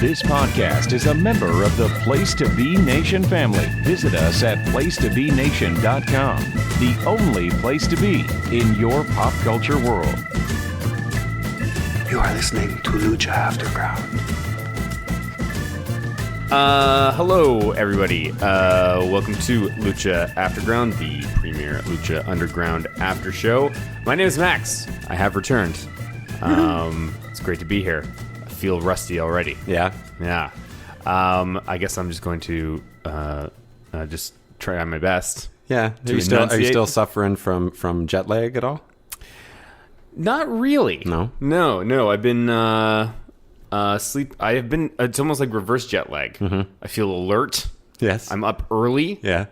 This podcast is a member of the Place to Be Nation family. Visit us at placetobenation.com, the only place to be in your pop culture world. You are listening to Lucha Afterground. Hello, everybody. Welcome to Lucha Afterground, the premier Lucha Underground after show. My name is Max. I have returned. It's great to be here. I feel rusty already. Yeah? Yeah. I guess I'm just going to just try my best. Yeah. Are you still suffering from jet lag at all? Not really. No. I've been sleep. I have been. It's almost like reverse jet lag. Mm-hmm. I feel alert. Yes. I'm up early. Yeah.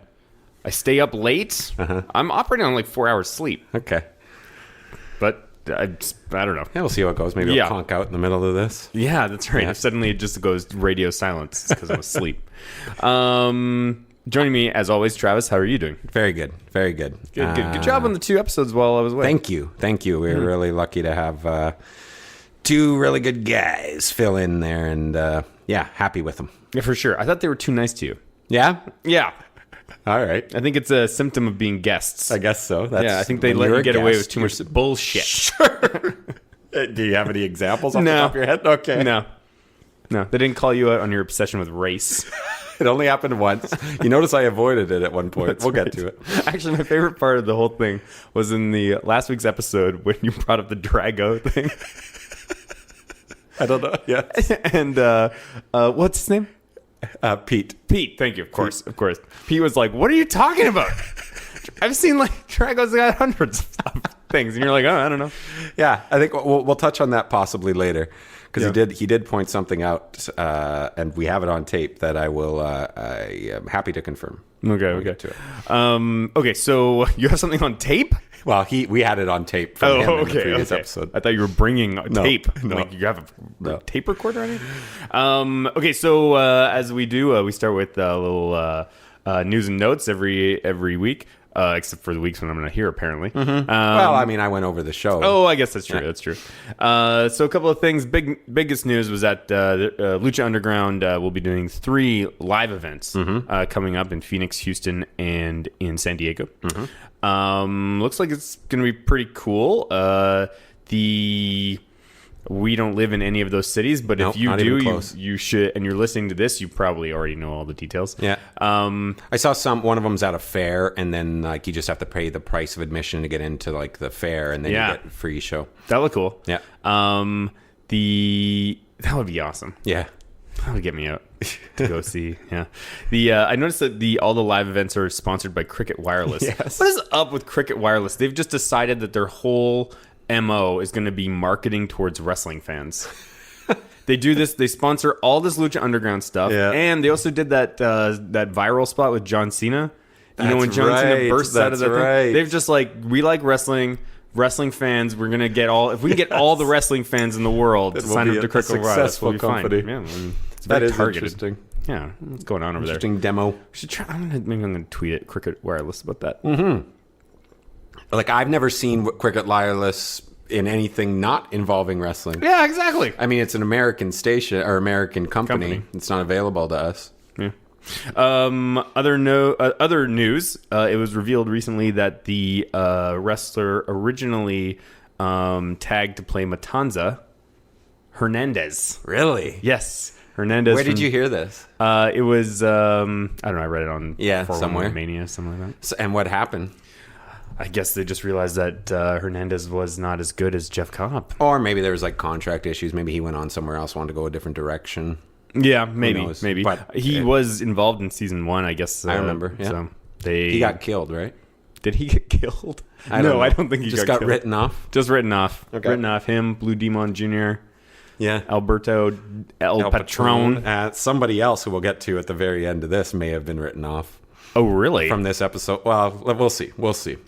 I stay up late. Uh-huh. I'm operating on like 4 hours sleep. Okay. But I don't know. Yeah, we'll see how it goes. Maybe I'll conk out in the middle of this. Yeah, that's right. Yeah. Suddenly it just goes radio silence because I'm asleep. Joining me, as always, Travis. How are you doing? Very good. Very good. Good job on the 2 episodes while I was away. Thank you. We were really lucky to have 2 really good guys fill in there, and happy with them. Yeah, for sure. I thought they were too nice to you. Yeah? Yeah. All right. I think it's a symptom of being guests. I guess so. I think they let you get away with too much bullshit. Sure. Do you have any examples off the top of your head? Okay. No, they didn't call you out on your obsession with race. It only happened once. You notice I avoided it at one point. We'll get to it. Actually, my favorite part of the whole thing was in the last week's episode when you brought up the Drago thing. I don't know. Yeah. And what's his name? Pete. Pete. Thank you. Of course. Pete was like, "What are you talking about? I've seen like Drago's got hundreds of things," and you're like, "Oh, I don't know." Yeah, I think we'll touch on that possibly later. Because he did point something out, and we have it on tape that I am happy to confirm. Okay, we'll get to it. Okay, so you have something on tape? Well, we had it on tape from him in the previous episode. I thought you were bringing tape. No. Like you have a tape recorder on you? Okay, so as we do, we start with a little news and notes every week. Except for the weeks when I'm not here, apparently. Mm-hmm. Well, I mean, I went over the show. Oh, I guess that's true. Yeah. That's true. So a couple of things. Biggest news was that Lucha Underground will be doing 3 live events coming up in Phoenix, Houston, and in San Diego. Mm-hmm. Looks like it's going to be pretty cool. We don't live in any of those cities, but if you do, you should. And you're listening to this, you probably already know all the details. Yeah. I saw one of them's at a fair, and then like you just have to pay the price of admission to get into like the fair, and then you get a free show. That would look cool. Yeah. That would be awesome. Yeah. That would get me out to go see. Yeah. I noticed that all the live events are sponsored by Cricket Wireless. Yes. What is up with Cricket Wireless? They've just decided that their whole MO is going to be marketing towards wrestling fans. They do this. They sponsor all this Lucha Underground stuff, and they also did that viral spot with John Cena. When John Cena bursts out of the thing, they've just like, we like wrestling fans. We're gonna get all. If we can get all the wrestling fans in the world to sign up to Cricket Wireless, we'll be fine. Yeah, it's very targeted. Interesting. Yeah, what's going on over there? Interesting demo. We should try. Maybe I'm gonna tweet at Cricket Wireless about that. Mm-hmm. Like, I've never seen Cricket Wireless in anything not involving wrestling. Yeah, exactly. I mean, it's an American station or American company. It's not available to us. Yeah. Other news. It was revealed recently that the wrestler originally tagged to play Matanza, Hernandez. Really? Yes. Hernandez. Where did you hear this? It was, I don't know, I read it on somewhere. Mania, something like that. So, and what happened? I guess they just realized that Hernandez was not as good as Jeff Cobb. Or maybe there was like contract issues. Maybe he went on somewhere else, wanted to go a different direction. Yeah, maybe. But he was involved in season 1, I guess. I remember. Yeah. So he got killed, right? Did he get killed? I don't think he just got written off. Just written off. Okay. Written off him, Blue Demon Jr. Yeah. Alberto El Patron. Somebody else who we'll get to at the very end of this may have been written off. Oh, really? From this episode. Well, we'll see.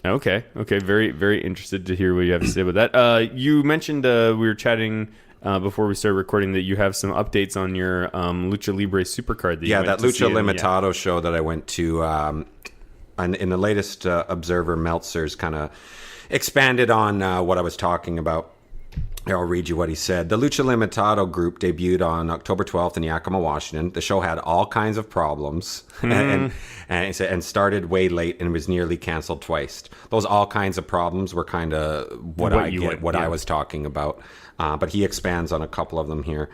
Okay. Very, very interested to hear what you have to say about that. You mentioned we were chatting before we started recording that you have some updates on your Lucha Libre Supercard. That Lucha Limitado show that I went to. In the latest Observer, Meltzer's kind of expanded on what I was talking about. Here, I'll read you what he said. The Lucha Limitado group debuted on October 12th in Yakima, Washington. The show had all kinds of problems and started way late and was nearly canceled twice. Those all kinds of problems were kind of what I was talking about. But he expands on a couple of them here.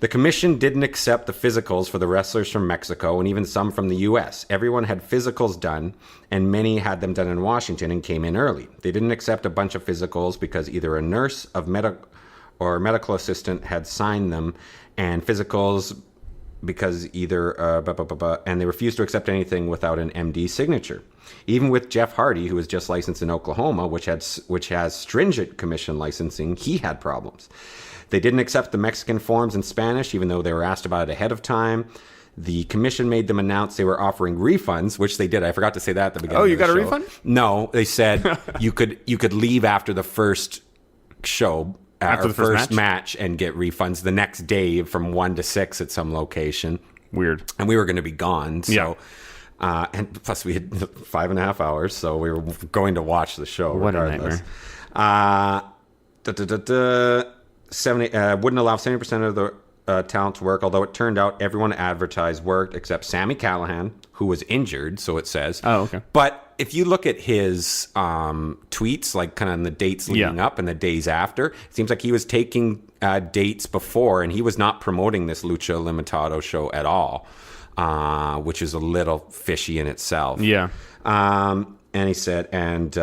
The commission didn't accept the physicals for the wrestlers from Mexico and even some from the U.S. Everyone had physicals done, and many had them done in Washington and came in early. They didn't accept a bunch of physicals because either a nurse or medical assistant had signed them, and physicals because and they refused to accept anything without an MD signature. Even with Jeff Hardy, who was just licensed in Oklahoma, which has stringent commission licensing, he had problems. They didn't accept the Mexican forms in Spanish, even though they were asked about it ahead of time. The commission made them announce they were offering refunds, which they did. I forgot to say that at the beginning. Oh, you got a refund? No, they said you could leave after the first show, after the first match, and get refunds the next day from 1 to 6 at some location. Weird. And we were going to be gone, so. Yeah. And plus, we had 5.5 hours, so we were going to watch the show regardless. What a nightmare. Wouldn't allow 70% of the talent to work, although it turned out everyone advertised worked except Sami Callihan, who was injured, so it says. Oh, okay. But if you look at his tweets, like kind of in the dates leading up and the days after, it seems like he was taking dates before, and he was not promoting this Lucha Limitado show at all, which is a little fishy in itself. Yeah. And he said, and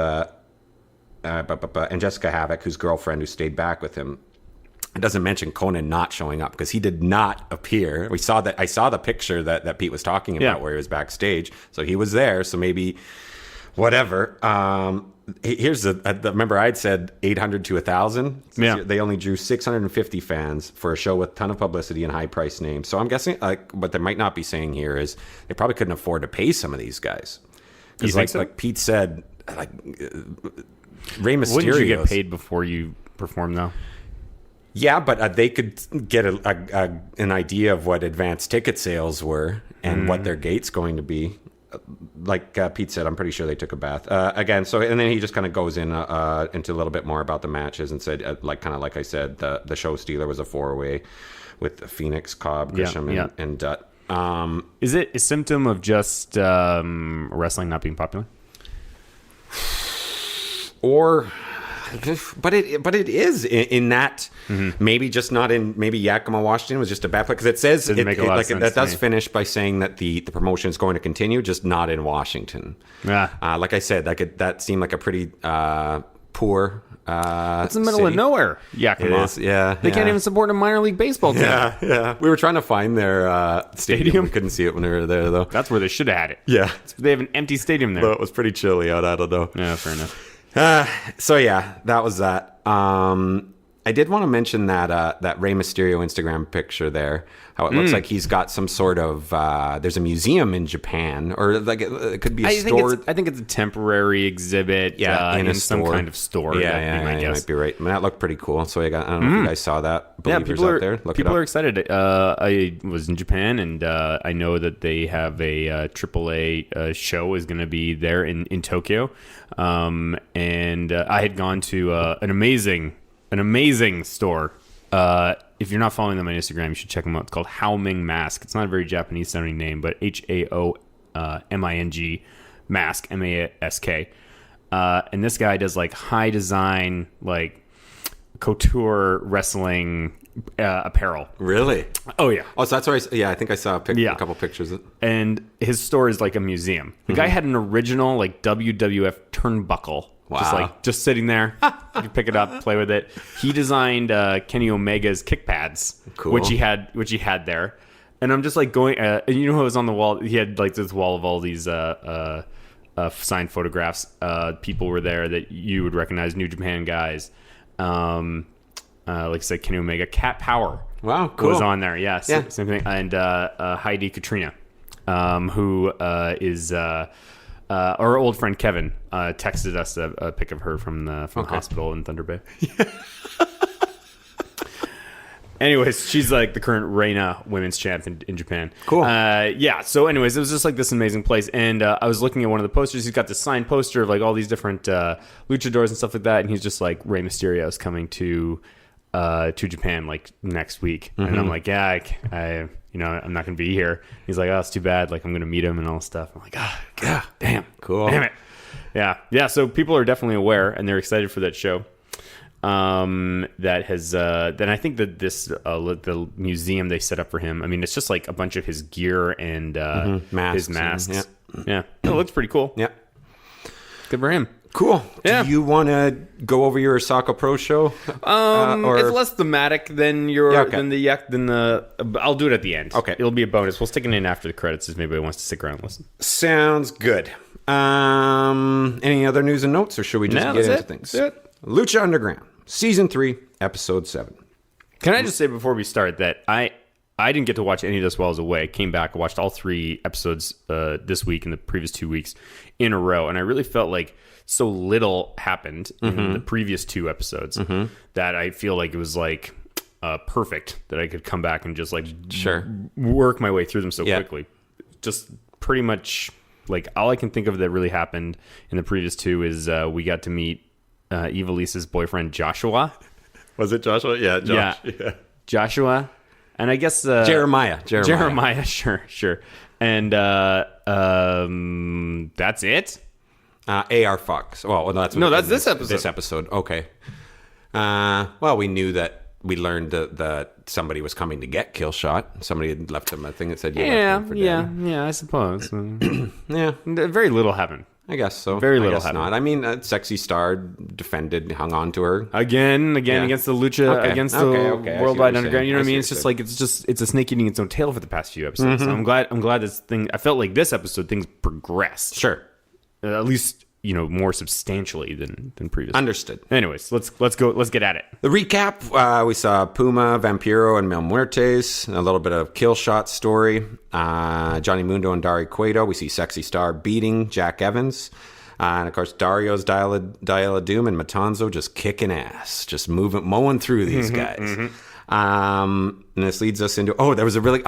Jessica Havoc, whose girlfriend who stayed back with him. It doesn't mention Conan not showing up because he did not appear. I saw the picture that Pete was talking about where he was backstage. So he was there. So maybe whatever. Remember I'd said 800 to 1,000. Yeah. They only drew 650 fans for a show with a ton of publicity and high price names. So I'm guessing what they might not be saying here is they probably couldn't afford to pay some of these guys. Because like Pete said, Rey Mysterio. Wouldn't you get paid before you perform though? Yeah, but they could get an idea of what advanced ticket sales were and what their gate's going to be. Like Pete said, I'm pretty sure they took a bath. Again, and then he just kind of goes into a little bit more about the matches and said, like I said, the show stealer was a 4-way with Phoenix, Cobb, Grisham, and Dutt. Is it a symptom of just wrestling not being popular? Or... But it is in that maybe just not in maybe Yakima, Washington was just a bad place because it says that does finish by saying that the promotion is going to continue, just not in Washington. Yeah, like I said, that seemed like a pretty poor. It's in the middle of nowhere. Yakima, it is, yeah. They can't even support a minor league baseball team. Yeah. We were trying to find their stadium. We couldn't see it when we were there though. That's where they should have had it. Yeah, they have an empty stadium there. But it was pretty chilly out. I don't know. Yeah, fair enough. So yeah, that was that. I did want to mention that Rey Mysterio Instagram picture there. How it looks like he's got some sort of there's a museum in Japan, or like it could be a store. I think it's a temporary exhibit. Yeah, in some kind of store. Yeah, you might be right. I mean, that looked pretty cool. So I don't know if you guys saw that. People out there. People are excited. I was in Japan, and I know that they have a AAA show is going to be there in Tokyo. And I had gone to an amazing store. If you're not following them on Instagram, you should check them out. It's called Haoming Mask. It's not a very Japanese sounding name, but HAOMING Mask, MASK. And this guy does like high design, like couture wrestling apparel. Really? Oh yeah. Oh, so that's where I think I saw a couple pictures. And his store is like a museum. The guy had an original like WWF turnbuckle. Wow. Just sitting there. You can pick it up, play with it. He designed Kenny Omega's kick pads, cool. which he had there. And I'm just like going, and you know who was on the wall? He had like this wall of all these signed photographs. People were there that you would recognize, New Japan guys. Like I said, Kenny Omega, Cat Power. Wow, cool. Was on there. Yeah, same thing. And Heidi Katrina, who is our old friend Kevin, texted us a pic of her from the hospital in Thunder Bay. Anyways, she's like the current Reina women's champ in Japan. Cool. So anyways, it was just like this amazing place. And I was looking at one of the posters. He's got this signed poster of like all these different luchadors and stuff like that. And he's just like, Rey Mysterio is coming to to Japan like next week, and I'm like, yeah, I I'm not gonna be here. He's like, oh, it's too bad. Like I'm gonna meet him and all this stuff. I'm like, God, damn, Cool. damn it. Yeah. So people are definitely aware, and they're excited for that show. That has then I think that this the museum they set up for him. I mean, it's just like a bunch of his gear and his masks. Yeah, it looks pretty cool. Yeah, good for him. Cool. Yeah. Do you want to go over your Osaka Pro show? It's less thematic than than the. I'll do it at the end. Okay, it'll be a bonus. We'll stick it in after the credits if anybody wants to stick around and listen. Sounds good. Any other news and notes, or should we just get into things? That's it. Lucha Underground, Season 3, Episode 7. Can I just say before we start that I didn't get to watch any of this while I was away. Came back, watched all 3 episodes this week and the previous 2 weeks in a row, and I really felt like so little happened in the previous 2 episodes that I feel like it was like perfect that I could come back and just like work my way through them so quickly. Just pretty much like all I can think of that really happened in the previous 2 is we got to meet Evalise's boyfriend Joshua. Was it Joshua? Yeah, Josh. Yeah. Joshua. And I guess Jeremiah. Sure. And that's it. AR Fox. Well, that's this episode. This episode. Okay. Well, we knew that. We learned that somebody was coming to get Killshot. Somebody had left him a thing that said, yeah, I suppose. Yeah. Very little happened. I guess so. Very little I guess happened. not. I mean, Sexy Star defended, hung on to her again against the Lucha, against the Worldwide Underground. You know what I mean? It's just like it's a snake eating its own tail for the past few episodes. So I'm glad this thing. I felt like this episode things progressed. Sure, at least more substantially than previous. Understood. Anyways, let's go. Let's get at it. The recap: we saw Puma, Vampiro, and Mil Muertes. A little bit of Killshot story. Johnny Mundo and Dari Cueto. We see Sexy Star beating Jack Evans. And of course, Dario's Dial of Doom and Matanzo just kicking ass, just mowing through these guys. And this leads us into there was a really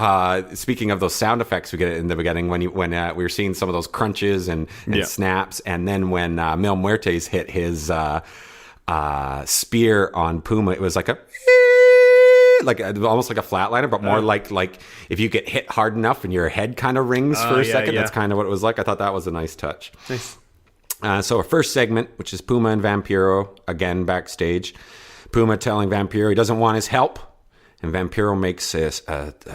speaking of those sound effects we get in the beginning when we were seeing some of those crunches and snaps, and then when Mil Muertes hit his spear on Puma, it was like almost like a flatliner, but more like if you get hit hard enough and your head kind of rings for a second. That's kind of what it was like. I thought that was a nice touch. Nice. So our first segment, which is Puma and Vampiro again backstage. Puma telling Vampiro he doesn't want his help. And Vampiro makes a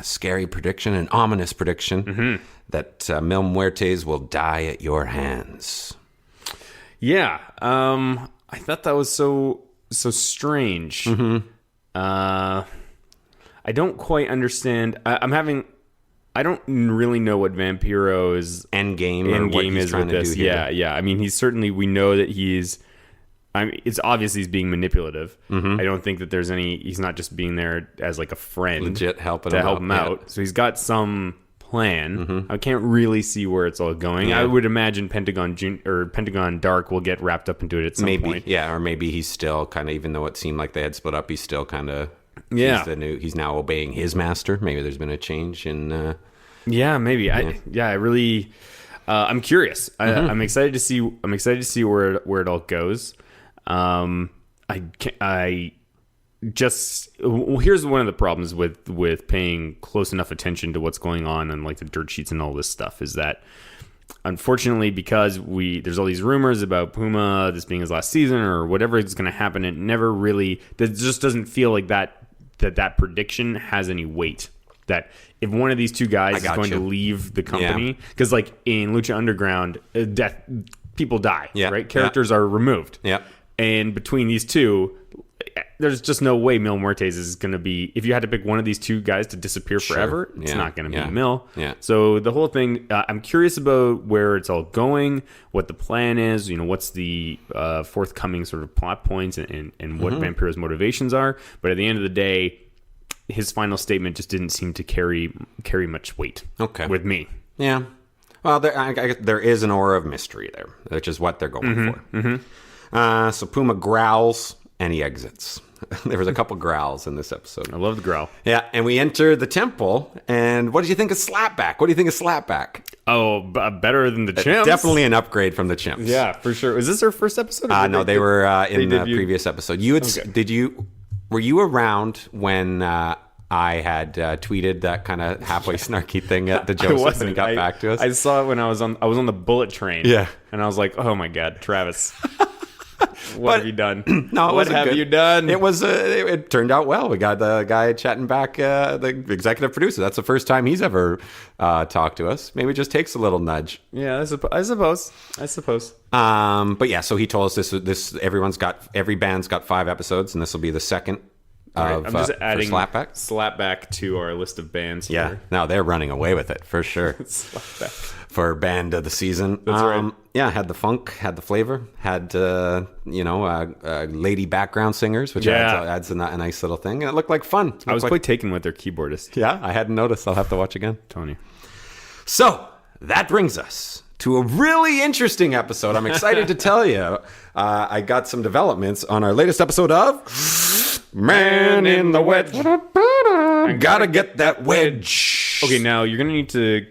scary prediction, an ominous prediction, that Mil Muertes will die at your hands. Yeah. I thought that was so strange. I don't quite understand. I don't really know what Vampiro's end game is with this. Yeah. I mean, we know that it's obvious he's being manipulative. I don't think that he's not just being there as like a friend. Legit help him out. Yeah. So he's got some plan. I can't really see where it's all going. Yeah. I would imagine Pentagon Dark will get wrapped up into it at some point. Yeah, or maybe he's still kind of, even though it seemed like they had split up, he's still kind of, he's now obeying his master. Maybe there's been a change in... maybe. I really... I'm curious. I'm excited to see where it all goes. Here's one of the problems with paying close enough attention to what's going on and like the dirt sheets and all this stuff is that unfortunately, because there's all these rumors about Puma, this being his last season or whatever is going to happen, it never really, that just doesn't feel like that prediction has any weight. That if one of these two guys is going to leave the company, because like in Lucha Underground, people die, right? Characters are removed. And between these two, there's just no way Mil Muertes is going to be... If you had to pick one of these two guys to disappear forever, it's not going to be Mil. So the whole thing, I'm curious about where it's all going, what the plan is, what's the forthcoming sort of plot points and what Vampiro's motivations are. But at the end of the day, his final statement just didn't seem to carry much weight with me. Yeah. Well, there is an aura of mystery there, which is what they're going for. So Puma growls and he exits. There was a couple growls in this episode. I love the growl. Yeah, and we enter the temple. And what did you think of Slapback? Oh, better than the Chimps? Definitely an upgrade from the Chimps. Yeah, for sure. Was this our first episode? No, they were in the previous episode. Were you around when I had tweeted that kind of halfway snarky thing at the Joseph and he got back to us? I saw it when I was on the bullet train. Yeah. And I was like, oh my God, Travis. What have you done? No, what have you done? It was. It turned out well. We got the guy chatting back, the executive producer. That's the first time he's ever talked to us. Maybe it just takes a little nudge. Yeah, I suppose. But yeah, so he told us this. Every band's got 5 episodes, and this will be the second. I'm just adding Slapback to our list of bands. Yeah, Here. no, they're running away with it for sure. Slapback. For band of the season. That's right. Yeah, had the funk, had the flavor, had lady background singers, which adds a nice little thing, and it looked like fun. I was quite taken with their keyboardist. Yeah, I hadn't noticed. I'll have to watch again. Tony. So that brings us to a really interesting episode. I'm excited to tell you. I got some developments on our latest episode of Man in the Wedge. Gotta get that wedge. Okay, now you're gonna need to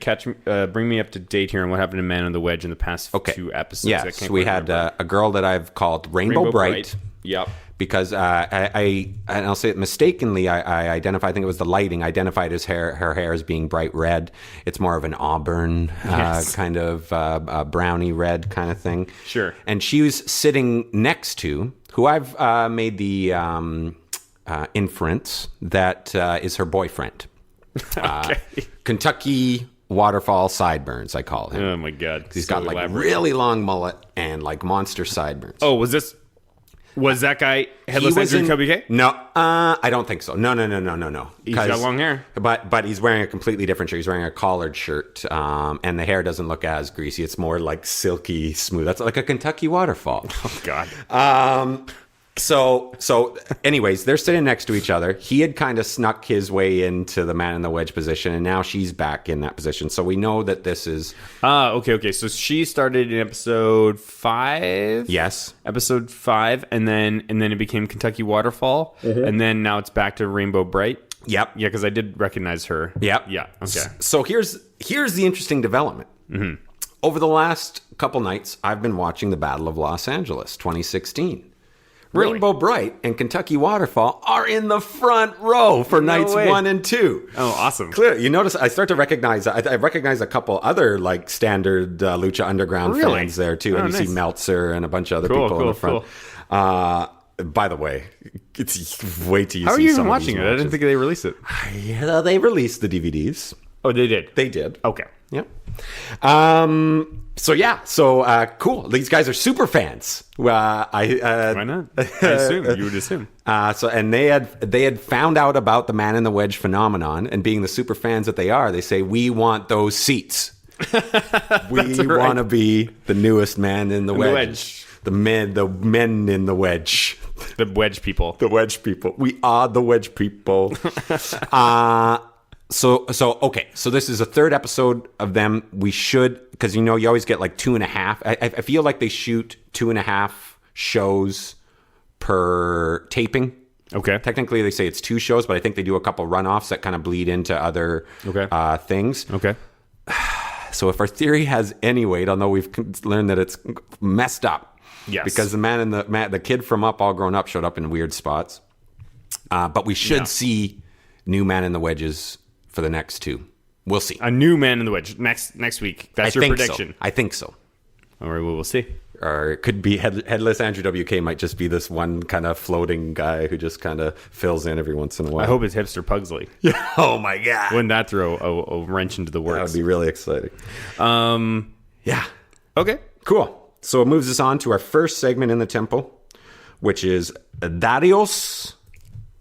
bring me up to date here on what happened to Man in the Wedge in the past 2 episodes. Yes, we had a girl that I've called Rainbow Bright. Yep. Because I'll say it mistakenly, I identified, I think it was the lighting, identified her hair as being bright red. It's more of an auburn kind of brownie red kind of thing. Sure. And she was sitting next to, who I've made the inference that is her boyfriend. Okay. Kentucky Waterfall Sideburns, I call him. Oh my God. He's got like really long mullet and like monster sideburns. Oh, was that guy Headless Andrew in Chubby K? No, I don't think so. No. He's got long hair. But he's wearing a completely different shirt. He's wearing a collared shirt, and the hair doesn't look as greasy. It's more like silky smooth. That's like a Kentucky waterfall. Oh, God. So anyways, they're sitting next to each other. He had kind of snuck his way into the Man in the Wedge position, and now she's back in that position. So we know that this is... Okay. So she started in episode 5? Yes. Episode 5, and then it became Kentucky Waterfall, and then now it's back to Rainbow Bright. Yep. Yeah, because I did recognize her. Yep. Yeah, okay. So here's the interesting development. Mm-hmm. Over the last couple nights, I've been watching the Battle of Los Angeles 2016. Really? Rainbow Bright and Kentucky Waterfall are in the front row for nights 1 and 2. Oh, awesome. Clear. You notice I start to recognize, I recognize a couple other like standard Lucha Underground fans there too. And you see Meltzer and a bunch of other people in the front. Cool. By the way, it's way too easy. How are you even watching it? I didn't think they released it. Yeah, they released the DVDs. Oh, they did? They did. Okay. Yep. So cool. These guys are super fans. Why not? You would assume. And they had found out about the Man in the Wedge phenomenon, and being the super fans that they are, they say, we want those seats. We want to be the newest Man in the Wedge. The men in the Wedge. The Wedge people. The Wedge people. We are the Wedge people. So this is a 3rd episode of them. We should, because you always get like 2.5. I feel like they shoot 2.5 shows per taping. Okay. Technically, they say it's 2 shows, but I think they do a couple runoffs that kind of bleed into other things. Okay. So if our theory has any weight, although we've learned that it's messed up. Yes. Because the kid from Up All Grown Up showed up in weird spots. But we should see new Man in the Wedges for the next 2. We'll see. A new Man in the Wedge next week. That's your prediction. I think so. All right, well, we'll see. Or it could be Headless Andrew WK might just be this one kind of floating guy who just kind of fills in every once in a while. I hope it's Hipster Pugsley. Oh my God. Wouldn't that throw a wrench into the works? That would be really exciting. Yeah. Okay. Cool. So it moves us on to our first segment in the temple, which is Darius.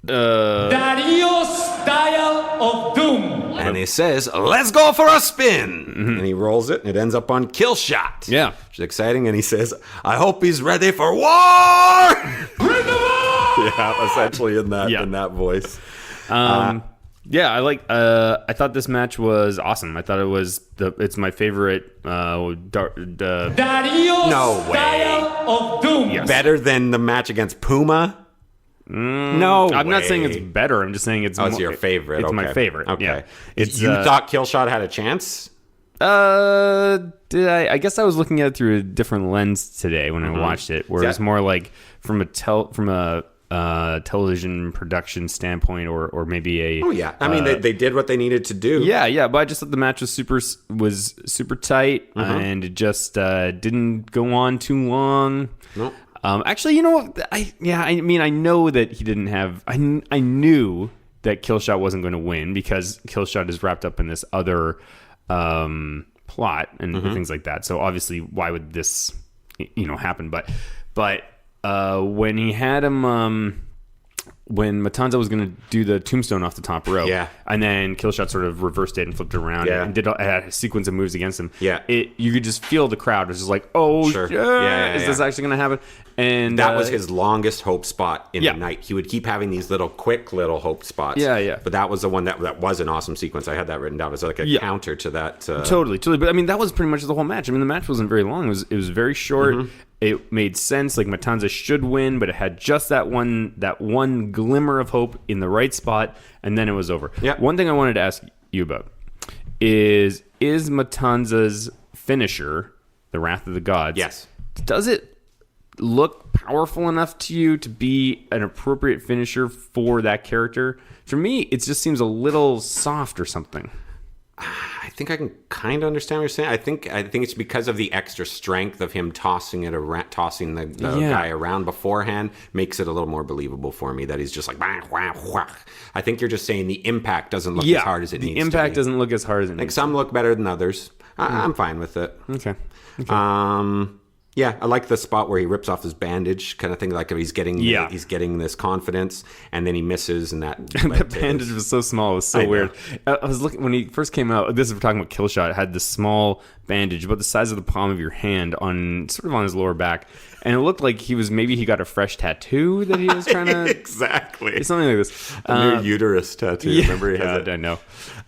Darius Dial of Doom. And he says, let's go for a spin. Mm-hmm. And he rolls it, and it ends up on Kill Shot. Yeah. Which is exciting. And he says, I hope he's ready for war. Bring the war! Yeah, essentially in that voice. Yeah, I thought this match was awesome. I thought it's my favorite Darius No way. Dial of Doom. Yes. Better than the match against Puma? No I'm not way. saying it's better. I'm just saying it's your favorite. It's my favorite. Okay. Yeah. You thought Killshot had a chance? Did I? I guess I was looking at it through a different lens today when I watched it, where it's more like from a television production standpoint, or maybe a. Oh yeah, I mean they did what they needed to do. Yeah, but I just thought the match was super tight, and it just didn't go on too long. Nope. Actually, you know, I know that he didn't have. I knew that Killshot wasn't going to win because Killshot is wrapped up in this other plot and things like that. So obviously, why would this, happen? But when he had him, when Matanza was going to do the tombstone off the top rope, and then Killshot sort of reversed it and flipped it around and did a sequence of moves against him. Yeah, you could just feel the crowd was just like, "Oh, sure. Is this actually going to happen?" And that was his longest hope spot in the night. He would keep having these quick little hope spots. Yeah. But that was the one that was an awesome sequence. I had that written down. It was like a counter to that. Totally. But I mean, that was pretty much the whole match. I mean, the match wasn't very long. It was very short. It made sense. Like Matanza should win, but it had just that one glimmer of hope in the right spot, and then it was over. Yeah. One thing I wanted to ask you about is Matanza's finisher, the Wrath of the Gods. Yes. Does it look powerful enough to you to be an appropriate finisher for that character? For me, it just seems a little soft or something. I think I can kind of understand what you're saying. I think it's because of the extra strength of him tossing the guy around beforehand makes it a little more believable for me that he's just like wah, wah, wah. I think you're just saying the impact doesn't look as hard as it needs to be. The impact doesn't look as hard as it needs to be. Some look better than others. I'm fine with it. Okay. Yeah, I like the spot where he rips off his bandage, kind of thing. Like he's getting this confidence, and then he misses, and that the bandage was so small. It was so weird. I was looking when he first came out. This is we're talking about Killshot. It had this small bandage, about the size of the palm of your hand, on his lower back, and it looked like he got a fresh tattoo that he was trying to exactly. It's something like this. A new uterus tattoo. Yeah, remember he has I know.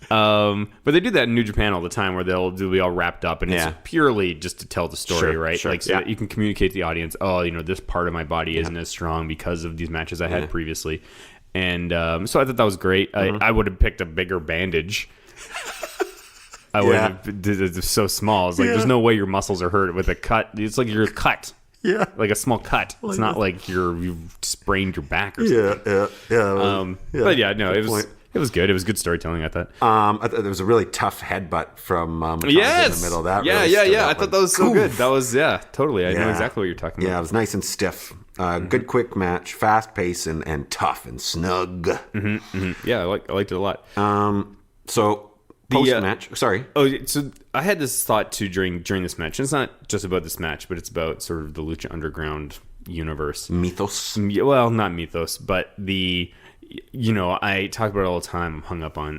But they do that in New Japan all the time, where they'll be all wrapped up, and it's purely just to tell the story, right? Sure. Like so that you can communicate to the audience, this part of my body isn't as strong because of these matches I had previously, and so I thought that was great. I would have picked a bigger bandage. I would have. It's so small. It's like there's no way your muscles are hurt with a cut. It's like you're cut. Yeah, like a small cut. It's not like you've sprained your back or something. But it was good. It was good storytelling, I thought. I thought there was a really tough headbutt from Matanza in the middle of that. I thought that was so good. That was, totally. I know exactly what you're talking about. Yeah, it was nice and stiff. Good quick match, fast pace and tough and snug. Yeah, I liked it a lot. So post-match, sorry. Oh, so I had this thought too during this match. And it's not just about this match, but it's about sort of the Lucha Underground universe. Mythos? Well, not mythos, but I talk about it all the time. I'm hung up on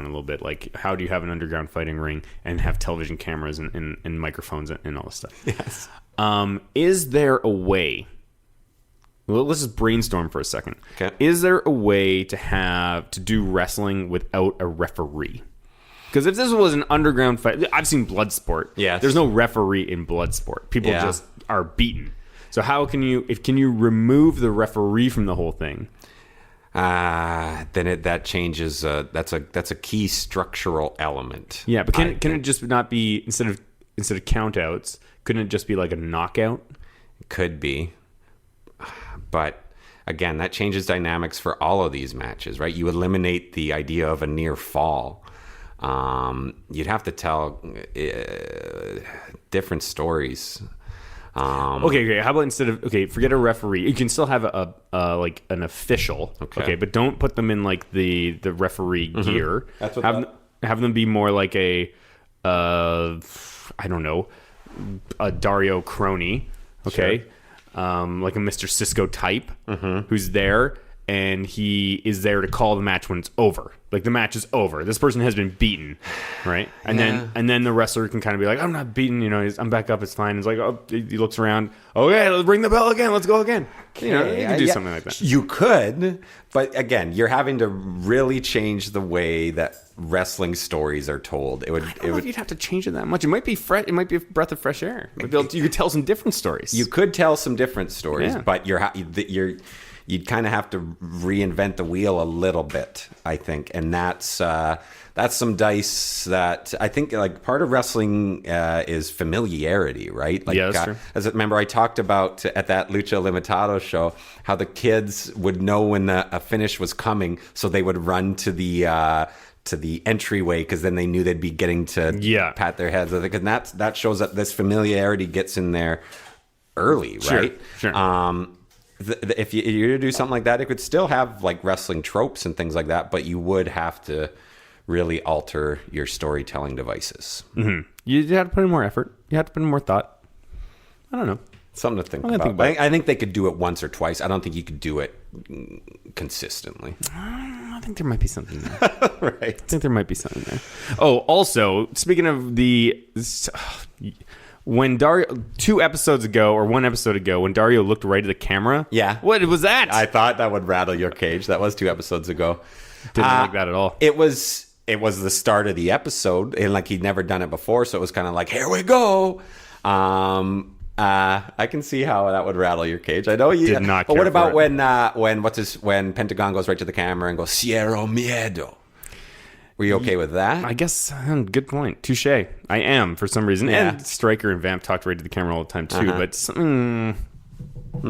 it a little bit. Like, how do you have an underground fighting ring and have television cameras and microphones and all this stuff? Yes. Is there a way? Well, let's just brainstorm for a second. Okay. Is there a way to do wrestling without a referee? Because if this was an underground fight, I've seen Bloodsport. Yeah. There's no referee in Bloodsport. People just are beaten. So how can you remove the referee from the whole thing? Then that changes. That's a key structural element. Yeah, but can it just not be instead of countouts? Couldn't it just be like a knockout? It could be, but again, that changes dynamics for all of these matches, right? You eliminate the idea of a near fall. You'd have to tell different stories. Okay. How about forget a referee. You can still have like an official. Okay, but don't put them in like the referee gear. That's what have them be more like a I don't know, a Dario Crony. Okay, like a Mr. Cisco type who's there. And he is there to call the match when it's over. Like, the match is over. This person has been beaten, right? And then the wrestler can kind of be like, I'm not beaten, I'm back up, it's fine. It's like, he looks around, okay, let's ring the bell again, let's go again. You can do something like that. You could, but again, you're having to really change the way that wrestling stories are told. I don't know if you'd have to change it that much. It might be it might be a breath of fresh air. You could tell some different stories. You could tell some different stories, but you'd kind of have to reinvent the wheel a little bit, I think. And that's some dice that I think, like, part of wrestling is familiarity, right? Like, yeah, that's true. Remember I talked about at that Lucha Limitado show how the kids would know when a finish was coming, so they would run to the entryway because then they knew they'd be getting to pat their heads. And that shows that this familiarity gets in there early, right? Sure. If you were to do something like that, it could still have like wrestling tropes and things like that, but you would have to really alter your storytelling devices. Mm-hmm. You had to put in more effort. You had to put in more thought. I don't know. Something to think about. I think they could do it once or twice. I don't think you could do it consistently. I think there might be something there. Right. I think there might be something there. Oh, also, speaking of when Dario, 1 episode ago, when Dario looked right at the camera. Yeah. What was that? I thought that would rattle your cage. That was 2 episodes ago. Didn't like that at all. It was the start of the episode, and like he'd never done it before, so it was kind of like, here we go. I can see how that would rattle your cage. I know you did not. But what about when Pentagon goes right to the camera and goes Cierro Miedo? Were you okay with that? I guess. Good point. Touche. I am for some reason. Yeah. And Stryker and Vamp talked right to the camera all the time too. Uh-huh. But something. I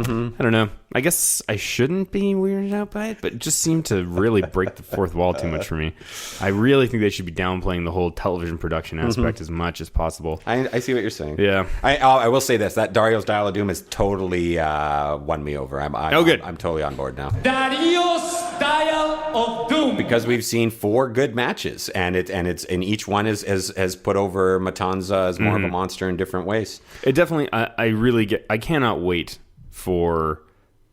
don't know. I guess I shouldn't be weirded out by it, but it just seemed to really break the fourth wall too much for me. I really think they should be downplaying the whole television production aspect as much as possible. I see what you're saying. Yeah. I will say this: that Dario's Dial of Doom has totally won me over. Good. I'm totally on board now. Dario's Dial of Doom. Because we've seen 4 good matches, and each one has put over Matanza as more of a monster in different ways. It definitely. I cannot wait for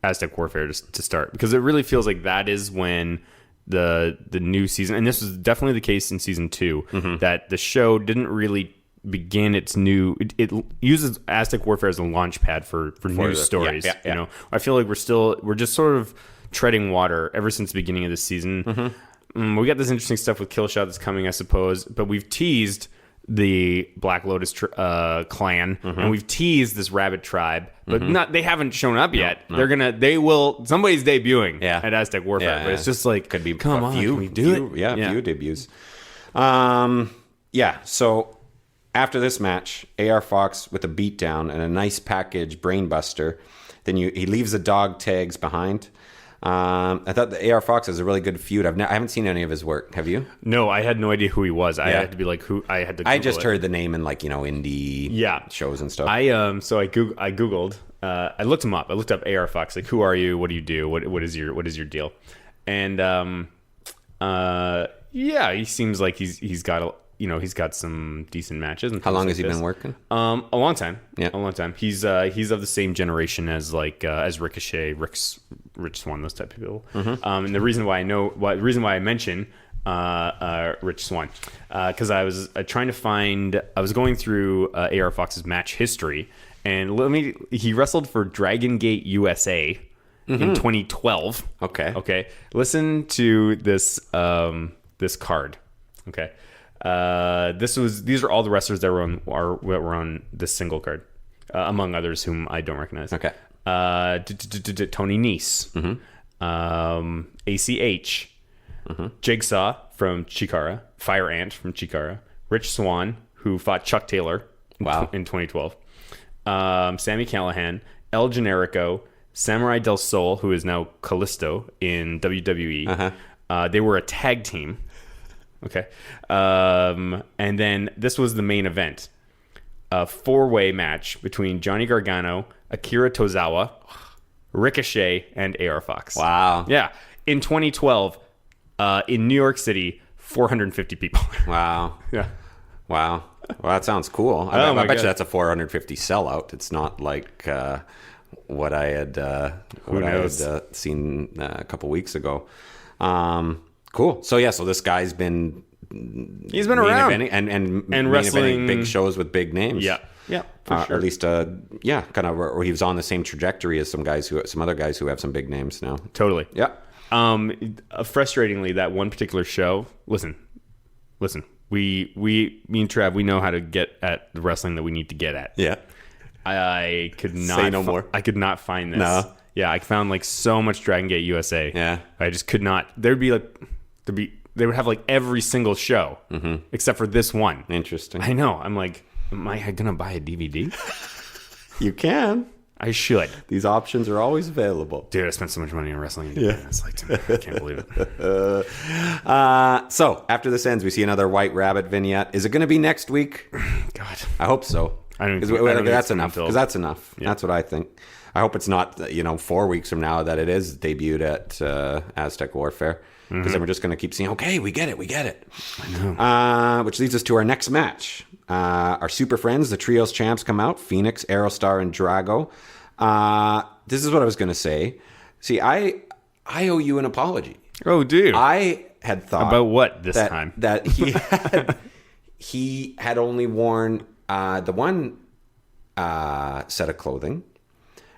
Aztec Warfare to start, because it really feels like that is when the new season, and this was definitely the case in season 2, that the show didn't really begin its new. It uses Aztec Warfare as a launch pad for new stories. Yeah. You know, I feel like we're just sort of treading water ever since the beginning of this season. We got this interesting stuff with Killshot that's coming, I suppose, but we've teased the Black Lotus clan, and we've teased this Rabbit tribe, but they haven't shown up yet. No. They will. Somebody's debuting at Aztec Warfare, but it's just like, could be come on, can we do it? Yeah, a few debuts. So after this match, AR Fox with a beatdown and a nice package brainbuster. Then he leaves the dog tags behind. I thought the AR Fox is a really good feud. I haven't seen any of his work. Have you? No, I had no idea who he was. I had to be like, who? I had to. I just heard the name in like indie shows and stuff. So I googled. I looked him up. I looked up AR Fox. Like, who are you? What do you do? What is your deal? And he seems like he's got some decent matches. And how long has he been working? A long time. Yeah, a long time. He's of the same generation as as Ricochet, Rich Swann, those type of people. And the reason why I mention Rich Swann, because I was trying to find. I was going through AR Fox's match history, and he wrestled for Dragon Gate USA in 2012. Okay. Listen to this this card. Okay. These are all the wrestlers that were on this single card, among others whom I don't recognize. Okay. Tony Nese, ACH, Jigsaw from Chikara, Fire Ant from Chikara, Rich Swann, who fought Chuck Taylor in 2012, Sammy Callahan, El Generico, Samurai Del Sol, who is now Callisto in WWE. They were a tag team. Okay. And then this was the main event. A 4-way match between Johnny Gargano, Akira Tozawa, Ricochet, and AR Fox. Wow. Yeah. In 2012, in New York City, 450 people. Wow. Yeah. Wow. Well, that sounds cool. I bet you that's a 450 sellout. It's not like what I had seen a couple weeks ago. Cool. So this guy's been around and wrestling big shows with big names. Yeah, for sure. Or at least kind of, or he was on the same trajectory as some other guys who have some big names now. Totally. Yeah. Frustratingly, that one particular show. Listen. Me and Trav, we know how to get at the wrestling that we need to get at. Yeah. I could not say no more. I could not find this. No. Yeah, I found like so much Dragon Gate USA. Yeah. I just could not. They would have like every single show except for this one. Interesting. I know. I'm like, am I gonna buy a DVD? You can. I should. These options are always available. Dude, I spent so much money on wrestling. Yeah. It's like, I can't believe it. So after this ends, we see another White Rabbit vignette. Is it going to be next week? God. I hope so. I don't think that's it's enough. until- Because that's enough. Yeah. That's what I think. I hope it's not 4 weeks from now that it is debuted at Aztec Warfare. Because then we're just going to keep seeing, okay, we get it. I know. Which leads us to our next match. Our super friends, the Trios champs, come out. Phoenix, Aerostar, and Drago. This is what I was going to say. See, I owe you an apology. Oh, dude. I had thought About what this time? That he had only worn the one set of clothing.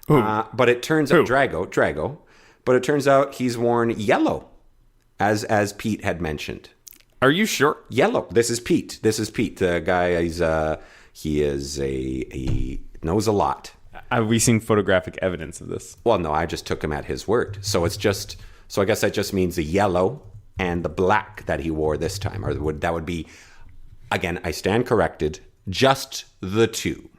But it turns out Drago. But it turns out he's worn yellow, as Pete had mentioned. Are you sure? Yellow. This is Pete. The guy. He knows a lot. Have we seen photographic evidence of this? Well, no, I just took him at his word. So I guess that just means the yellow and the black that he wore this time, that would be, again, I stand corrected, just the two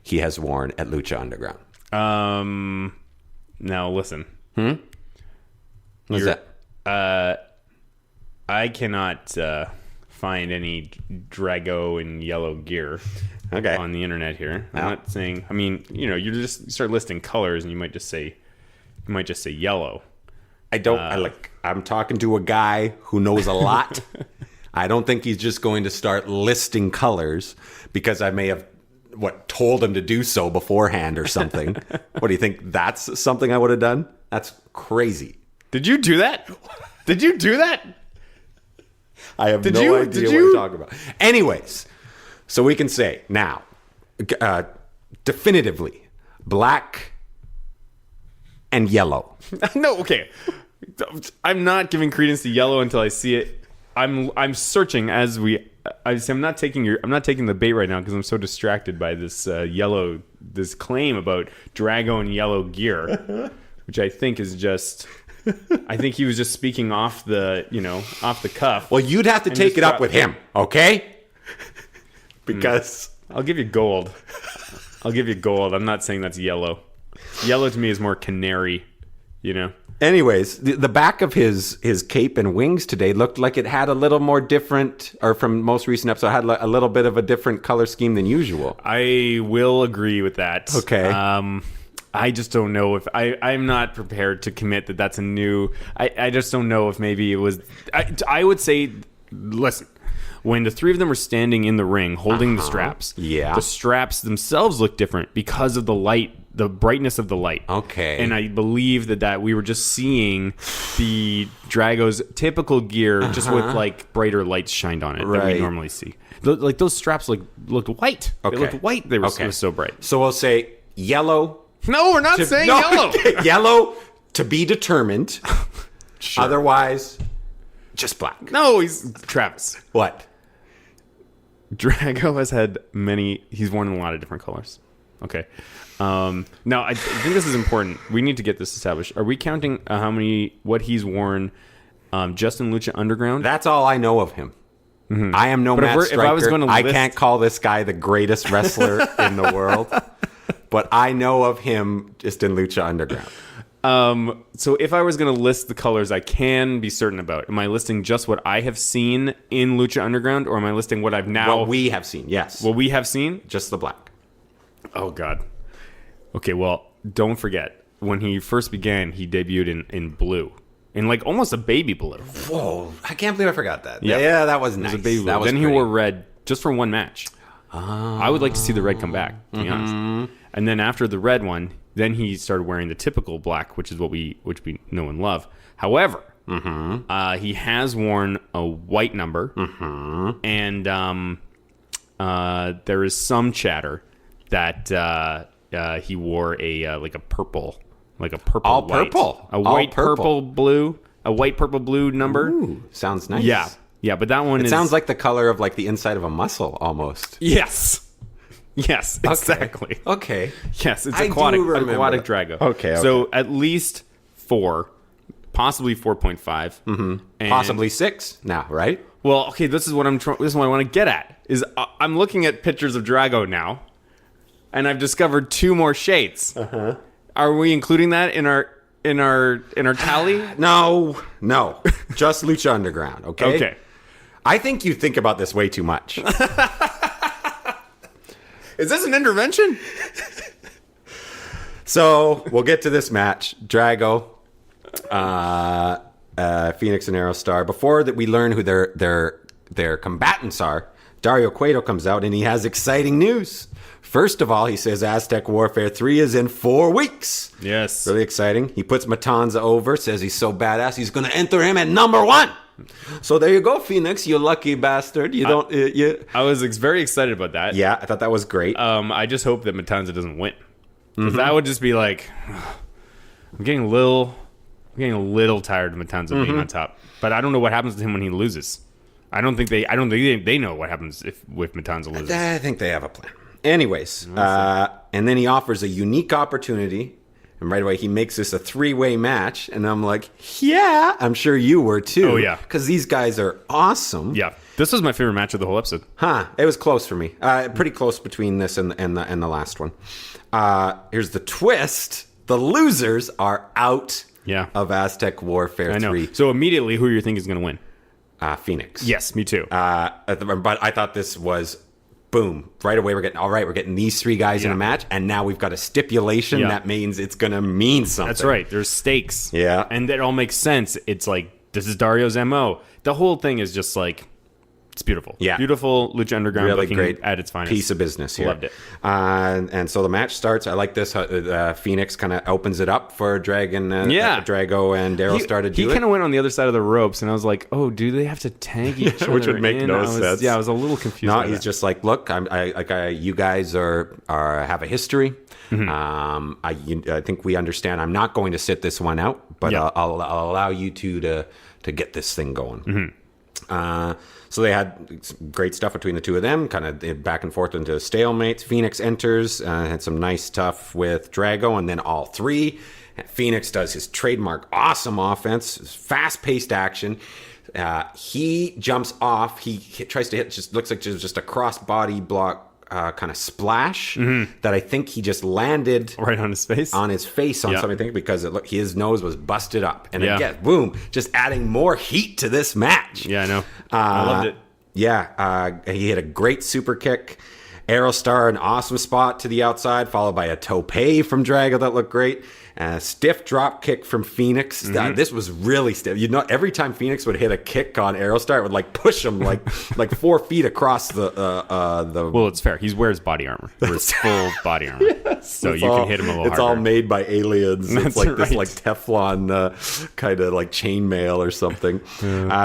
he has worn at Lucha Underground. Now listen. What's that? I cannot find any Drago in yellow gear on the internet here. I'm not saying. I mean, you just start listing colors, and you might just say yellow. I'm talking to a guy who knows a lot. I don't think he's just going to start listing colors because I may have told him to do so beforehand or something. What do you think? That's something I would have done? That's crazy. Did you do that? Did you do that? I have no idea what you're talking about. Anyways, so we can say now, definitively, black and yellow. No, okay. I'm not giving credence to yellow until I see it. I'm searching as I'm not taking the bait right now because I'm so distracted by this this claim about Drago and yellow gear, which I think is just. I think he was just speaking off the cuff. Well, you'd have to take it up with him, okay? Because I'll give you gold. I'm not saying that's yellow. Yellow to me is more canary, Anyways, the back of his cape and wings today looked like it had a little more different, or from most recent episode, had a little bit of a different color scheme than usual. I will agree with that. Okay. I just don't know if I'm not prepared to commit that that's a new. I just don't know if maybe it was. I would say, listen, when the three of them were standing in the ring holding the straps, the straps themselves look different because of the light, the brightness of the light. Okay. And I believe that we were just seeing the Drago's typical gear just with like brighter lights shined on it that we normally see. Like those straps looked white. Okay. They looked white. It was so bright. So we'll say yellow. No, we're not saying yellow. Yellow to be determined. Sure. Otherwise, just black. No, he's Travis. What? Drago has had he's worn a lot of different colors. Okay. Now, I think this is important. We need to get this established. Are we counting what he's worn just in Lucha Underground? That's all I know of him. Mm-hmm. I am no Matt Striker. If I was going to I can't call this guy the greatest wrestler in the world. But I know of him just in Lucha Underground. So if I was going to list the colors I can be certain about, am I listing just what I have seen in Lucha Underground, or am I listing what I've now... What we have seen, yes. What we have seen? Just the black. Oh, God. Okay, well, don't forget, when he first began, he debuted in blue. In like almost a baby blue. Whoa, I can't believe I forgot that. Yeah, that was nice. It was a baby blue. Then he wore red just for one match. I would like to see the red come back, to be honest. And then after the red one, then he started wearing the typical black, which is what we know and love. However, he has worn a white number, and there is some chatter that he wore a purple all white. Purple, a white purple blue, a white purple blue number. Ooh, sounds nice. Yeah, but that one sounds like the color of like the inside of a muscle almost. Yes. Yes, exactly. Okay. Yes, it's I do aquatic remember aquatic that. Drago. Okay. So at least 4, possibly 4.5, and Possibly 6 now, right? Well, okay, this is what this is what I want to get at. Is I'm looking at pictures of Drago now, and I've discovered 2 more shades. Are we including that in our tally? No. Just Lucha Underground, okay? Okay. I think you think about this way too much. Is this an intervention? So we'll get to this match. Drago, Phoenix and Aerostar. Before that, we learn who their combatants are. Dario Cueto comes out and he has exciting news. First of all, he says Aztec Warfare 3 is in 4 weeks. Yes. Really exciting. He puts Matanza over, says he's so badass, he's going to enter him at number 1. So there you go, Phoenix, you lucky bastard. You don't... I was very excited about that. Yeah, I thought that was great. I just hope that Matanza doesn't win. Because that would just be like... I'm getting a little tired of Matanza being on top. But I don't know what happens to him when he loses. I don't think they know what happens if Matanza loses. I think they have a plan. Anyways, and then he offers a unique opportunity, and right away he makes this a 3-way match, and I'm like, yeah, I'm sure you were too. Oh, yeah. Because these guys are awesome. Yeah, this was my favorite match of the whole episode. It was close for me. Pretty close between this and the last one. Here's the twist. The losers are out of Aztec Warfare 3. So immediately, who do you think is going to win? Phoenix. Yes, me too. But I thought this was... Boom. Right away, we're getting these 3 guys in a match, and now we've got a stipulation that means it's going to mean something. That's right. There's stakes. Yeah. And it all makes sense. It's like, this is Dario's MO. The whole thing is just like, it's beautiful. Yeah. Beautiful Lucha Underground really looking great at its finest. Piece of business here. Loved it. And so the match starts. I like this. Phoenix kind of opens it up for Drago and Daryl started to do it. He kind of went on the other side of the ropes, and I was like, oh, do they have to tag each other? Which would make no sense. Yeah, I was a little confused. No, he's just like, look, you guys are have a history. I think we understand. I'm not going to sit this one out, but I'll allow you to get this thing going. So they had great stuff between the 2 of them, kind of back and forth into stalemates. Phoenix enters, had some nice stuff with Drago, and then all 3. Phoenix does his trademark awesome offense, fast-paced action. He jumps off. He tries to hit, just looks like just a cross-body block kind of splash that I think he just landed right on his face on something because his nose was busted up, and again, boom, just adding more heat to this match. Yeah, I know. I loved it. Yeah, he hit a great super kick. Aerostar, an awesome spot to the outside, followed by a tope from Drago that looked great. A stiff drop kick from Phoenix. This was really stiff. Every time Phoenix would hit a kick on Aerostar, it would like push him like 4 feet across the. Well, it's fair. He wears body armor. He wears full body armor, so you can hit him a little harder. It's all made by aliens. That's it's like right. this like Teflon kind of like chainmail or something.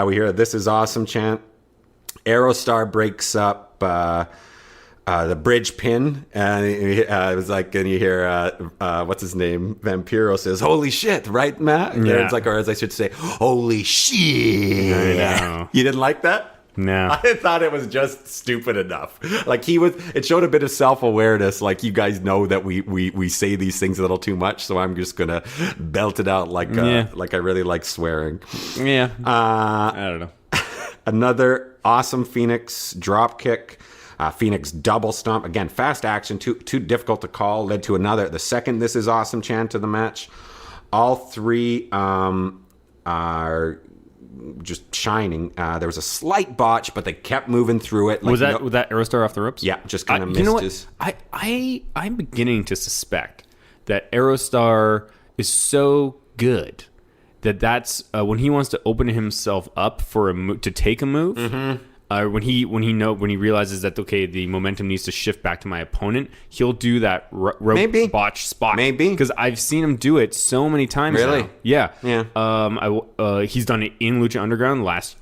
We hear a "This is awesome" chant. Aerostar breaks up. The bridge pin, and it was like, and you hear what's his name, Vampiro says, "Holy shit!" Right, Matt? Yeah. It's like, or as I should say, "Holy shit!" I know. You didn't like that? No, I thought it was just stupid enough. Like it showed a bit of self-awareness. Like, you guys know that we say these things a little too much, so I'm just gonna belt it out like I really like swearing. Yeah. I don't know. Another awesome Phoenix drop kick. Phoenix double stomp. Again, fast action, too difficult to call. Led to the second "This is awesome" chant of the match. All 3 are just shining. There was a slight botch, but they kept moving through it. Was that Aerostar off the ropes? Yeah, just kind of missed his... I'm beginning to suspect that Aerostar is so good that's when he wants to open himself up for to take a move. When he realizes that, okay, the momentum needs to shift back to my opponent, he'll do that rope botch spot. Maybe, because I've seen him do it so many times. Really? Now. Yeah. He's done it in Lucha Underground last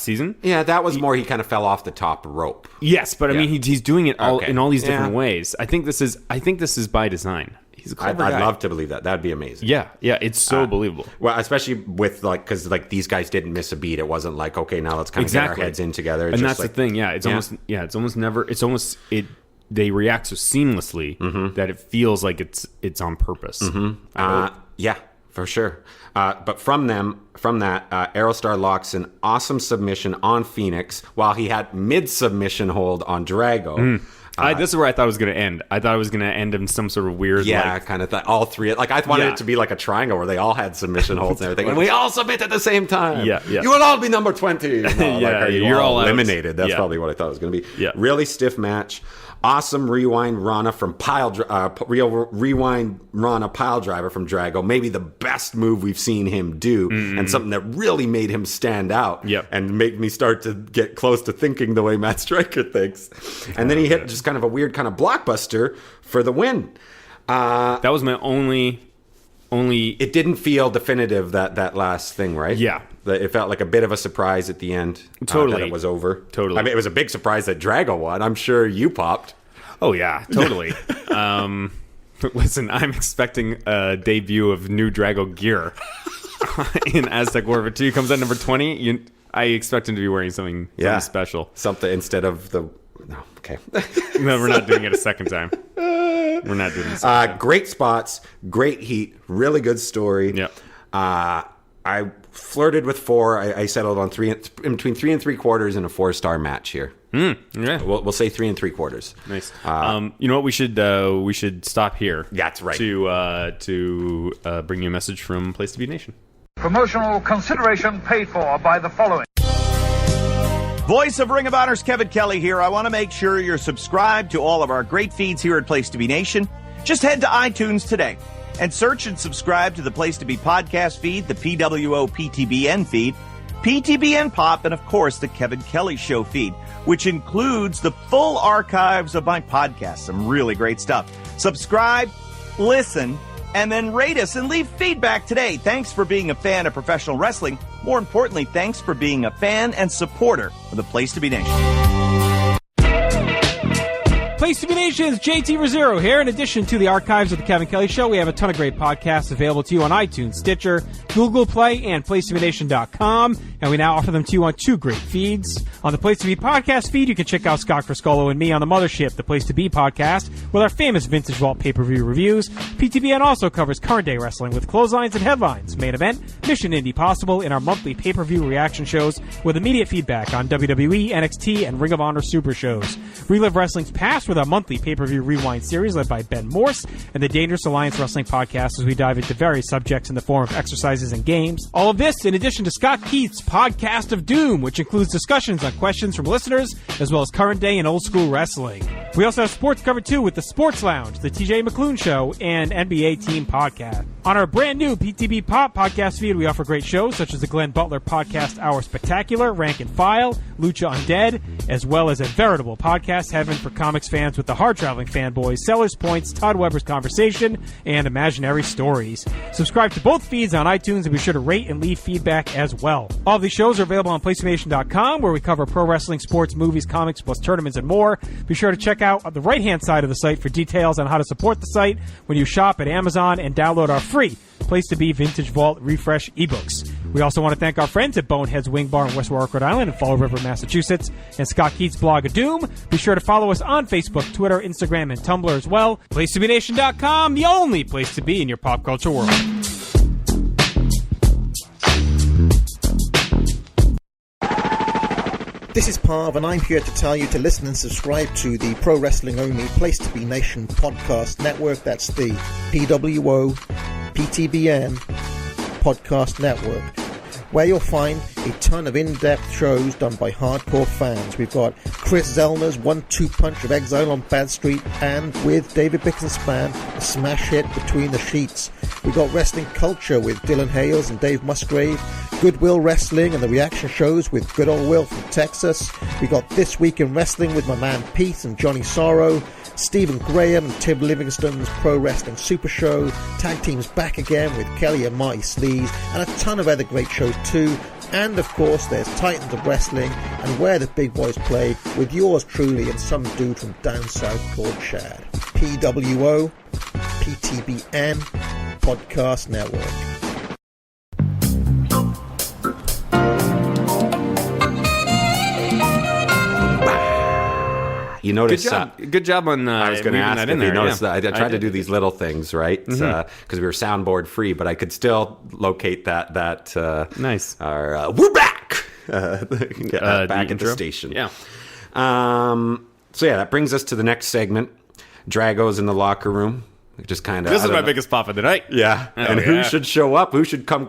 season. Yeah, that was more. He kind of fell off the top rope. Yes, but I mean, he's doing it in all these different ways. I think this is by design. He's a clever guy. I'd love to believe that. That'd be amazing. Yeah, it's so believable. Well, especially with because these guys didn't miss a beat. It wasn't like, okay, now let's kind of get our heads in together. It's and that's the thing. Yeah, it's almost never. It's almost they react so seamlessly that it feels like it's on purpose. Yeah, for sure. But from that, Aerostar locks an awesome submission on Phoenix while he had mid-submission hold on Drago. This is where I thought it was going to end. I thought it was going to end in some sort of weird... kind of thing. All three. Like, I wanted it to be like a triangle where they all had submission holds and everything. And we all submit at the same time. Yeah. You will all be number 20. No, you're all out. eliminated. That's probably what I thought it was going to be. Yeah. Really stiff match. Awesome rewind Rana from rewind Rana pile driver from Drago. Maybe the best move we've seen him do, and something that really made him stand out. And made me start to get close to thinking the way Matt Stryker thinks. And then he hit just kind of a weird kind of blockbuster for the win. That was my only. It didn't feel definitive that last thing, right? Yeah. It felt like a bit of a surprise at the end. Totally. That it was over. Totally. I mean, it was a big surprise that Drago won. I'm sure you popped. Oh, yeah. Totally. Listen, I'm expecting a debut of new Drago gear in Aztec Warfare 2. Comes out number 20. I expect him to be wearing something special. Something instead of the... No, okay. No, we're not doing it a second time. We're not doing this. Great spots, great heat, really good story. Yep. I flirted with 4. I settled on 3, in between 3 3/4 and a 4-star match here. Yeah. We'll say 3 3/4. Nice. You know what? We should stop here. That's right. To bring you a message from Place to Be Nation. Promotional consideration paid for by the following. Voice of Ring of Honor's Kevin Kelly here. I want to make sure you're subscribed to all of our great feeds here at Place to Be Nation. Just head to iTunes today and search and subscribe to the Place to Be podcast feed, the PWO PTBN feed, PTBN Pop, and of course the Kevin Kelly Show feed, which includes the full archives of my podcast. Some really great stuff. Subscribe, listen, and then rate us and leave feedback today. Thanks for being a fan of professional wrestling. More importantly, thanks for being a fan and supporter of the Place to Be Nation. Place to Be Nation's JT Rosero here. In addition to the archives of the Kevin Kelly Show, we have a ton of great podcasts available to you on iTunes, Stitcher, Google Play, and PlaceToBeNation.com. And we now offer them to you on 2 great feeds. On the Place to Be podcast feed, you can check out Scott Friscolo and me on the Mothership, the Place to Be podcast, with our famous Vintage Vault pay-per-view reviews. PTBN also covers current day wrestling with clotheslines and headlines, main event, Mission Indie Possible, in our monthly pay-per-view reaction shows with immediate feedback on WWE, NXT, and Ring of Honor Super shows. Relive wrestling's past with our monthly pay-per-view rewind series led by Ben Morse and the Dangerous Alliance Wrestling podcast as we dive into various subjects in the form of exercises and games. All of this in addition to Scott Keith's Podcast of Doom, which includes discussions on questions from listeners as well as current day and old school wrestling. We also have sports covered too with the Sports Lounge, the TJ McClune Show, and NBA Team Podcast. On our brand new PTB Pop podcast feed, we offer great shows such as the Glenn Butler Podcast Hour Spectacular, Rank and File, Lucha Undead, as well as a veritable podcast heaven for comics fans with the Hard Traveling Fanboys, Sellers Points, Todd Weber's Conversation, and Imaginary Stories. Subscribe to both feeds on iTunes and be sure to rate and leave feedback as well. All of these shows are available on PlayStation.com, where we cover pro wrestling, sports, movies, comics, plus tournaments and more. Be sure to check out on the right-hand side of the site for details on how to support the site when you shop at Amazon and download our free Place to Be Vintage Vault Refresh ebooks. We also want to thank our friends at Bonehead's Wing Bar in West Warwick, Rhode Island, and Fall River, Massachusetts, and Scott Keith's Blog of Doom. Be sure to follow us on Facebook, Twitter, Instagram, and Tumblr as well. PlaceToBeNation.com, the only place to be in your pop culture world. This is Parv, and I'm here to tell you to listen and subscribe to the Pro Wrestling Only Place to Be Nation podcast network. That's the PWO PTBN podcast network, where you'll find a ton of in-depth shows done by hardcore fans. We've got Chris Zellner's 1-2 punch of Exile on Bad Street, and with David Bixenspan, a smash hit Between the Sheets. We've got Wrestling Culture with Dylan Hales and Dave Musgrave, Goodwill Wrestling and the reaction shows with Good Old Will from Texas. We got This Week in Wrestling with my man Pete and Johnny Sorrow, Stephen Graham and Tim Livingston's Pro Wrestling Super Show, Tag Teams Back Again with Kelly and Marty Sleaze, and a ton of other great shows too. And of course there's Titans of Wrestling and Where the Big Boys Play with yours truly and some dude from down south called Chad. PWO PTBN Podcast Network. You notice. Good job on. I was going to ask that if in you there. noticed Yeah. that. I tried to do these little things, right? Because we were soundboard free, but I could still locate that. Nice. Our we're back. Back at the station. Yeah. So yeah, that brings us to the next segment. Drago's in the locker room. Just kind of. This is my biggest pop of the night. Yeah. And who should show up? Who should come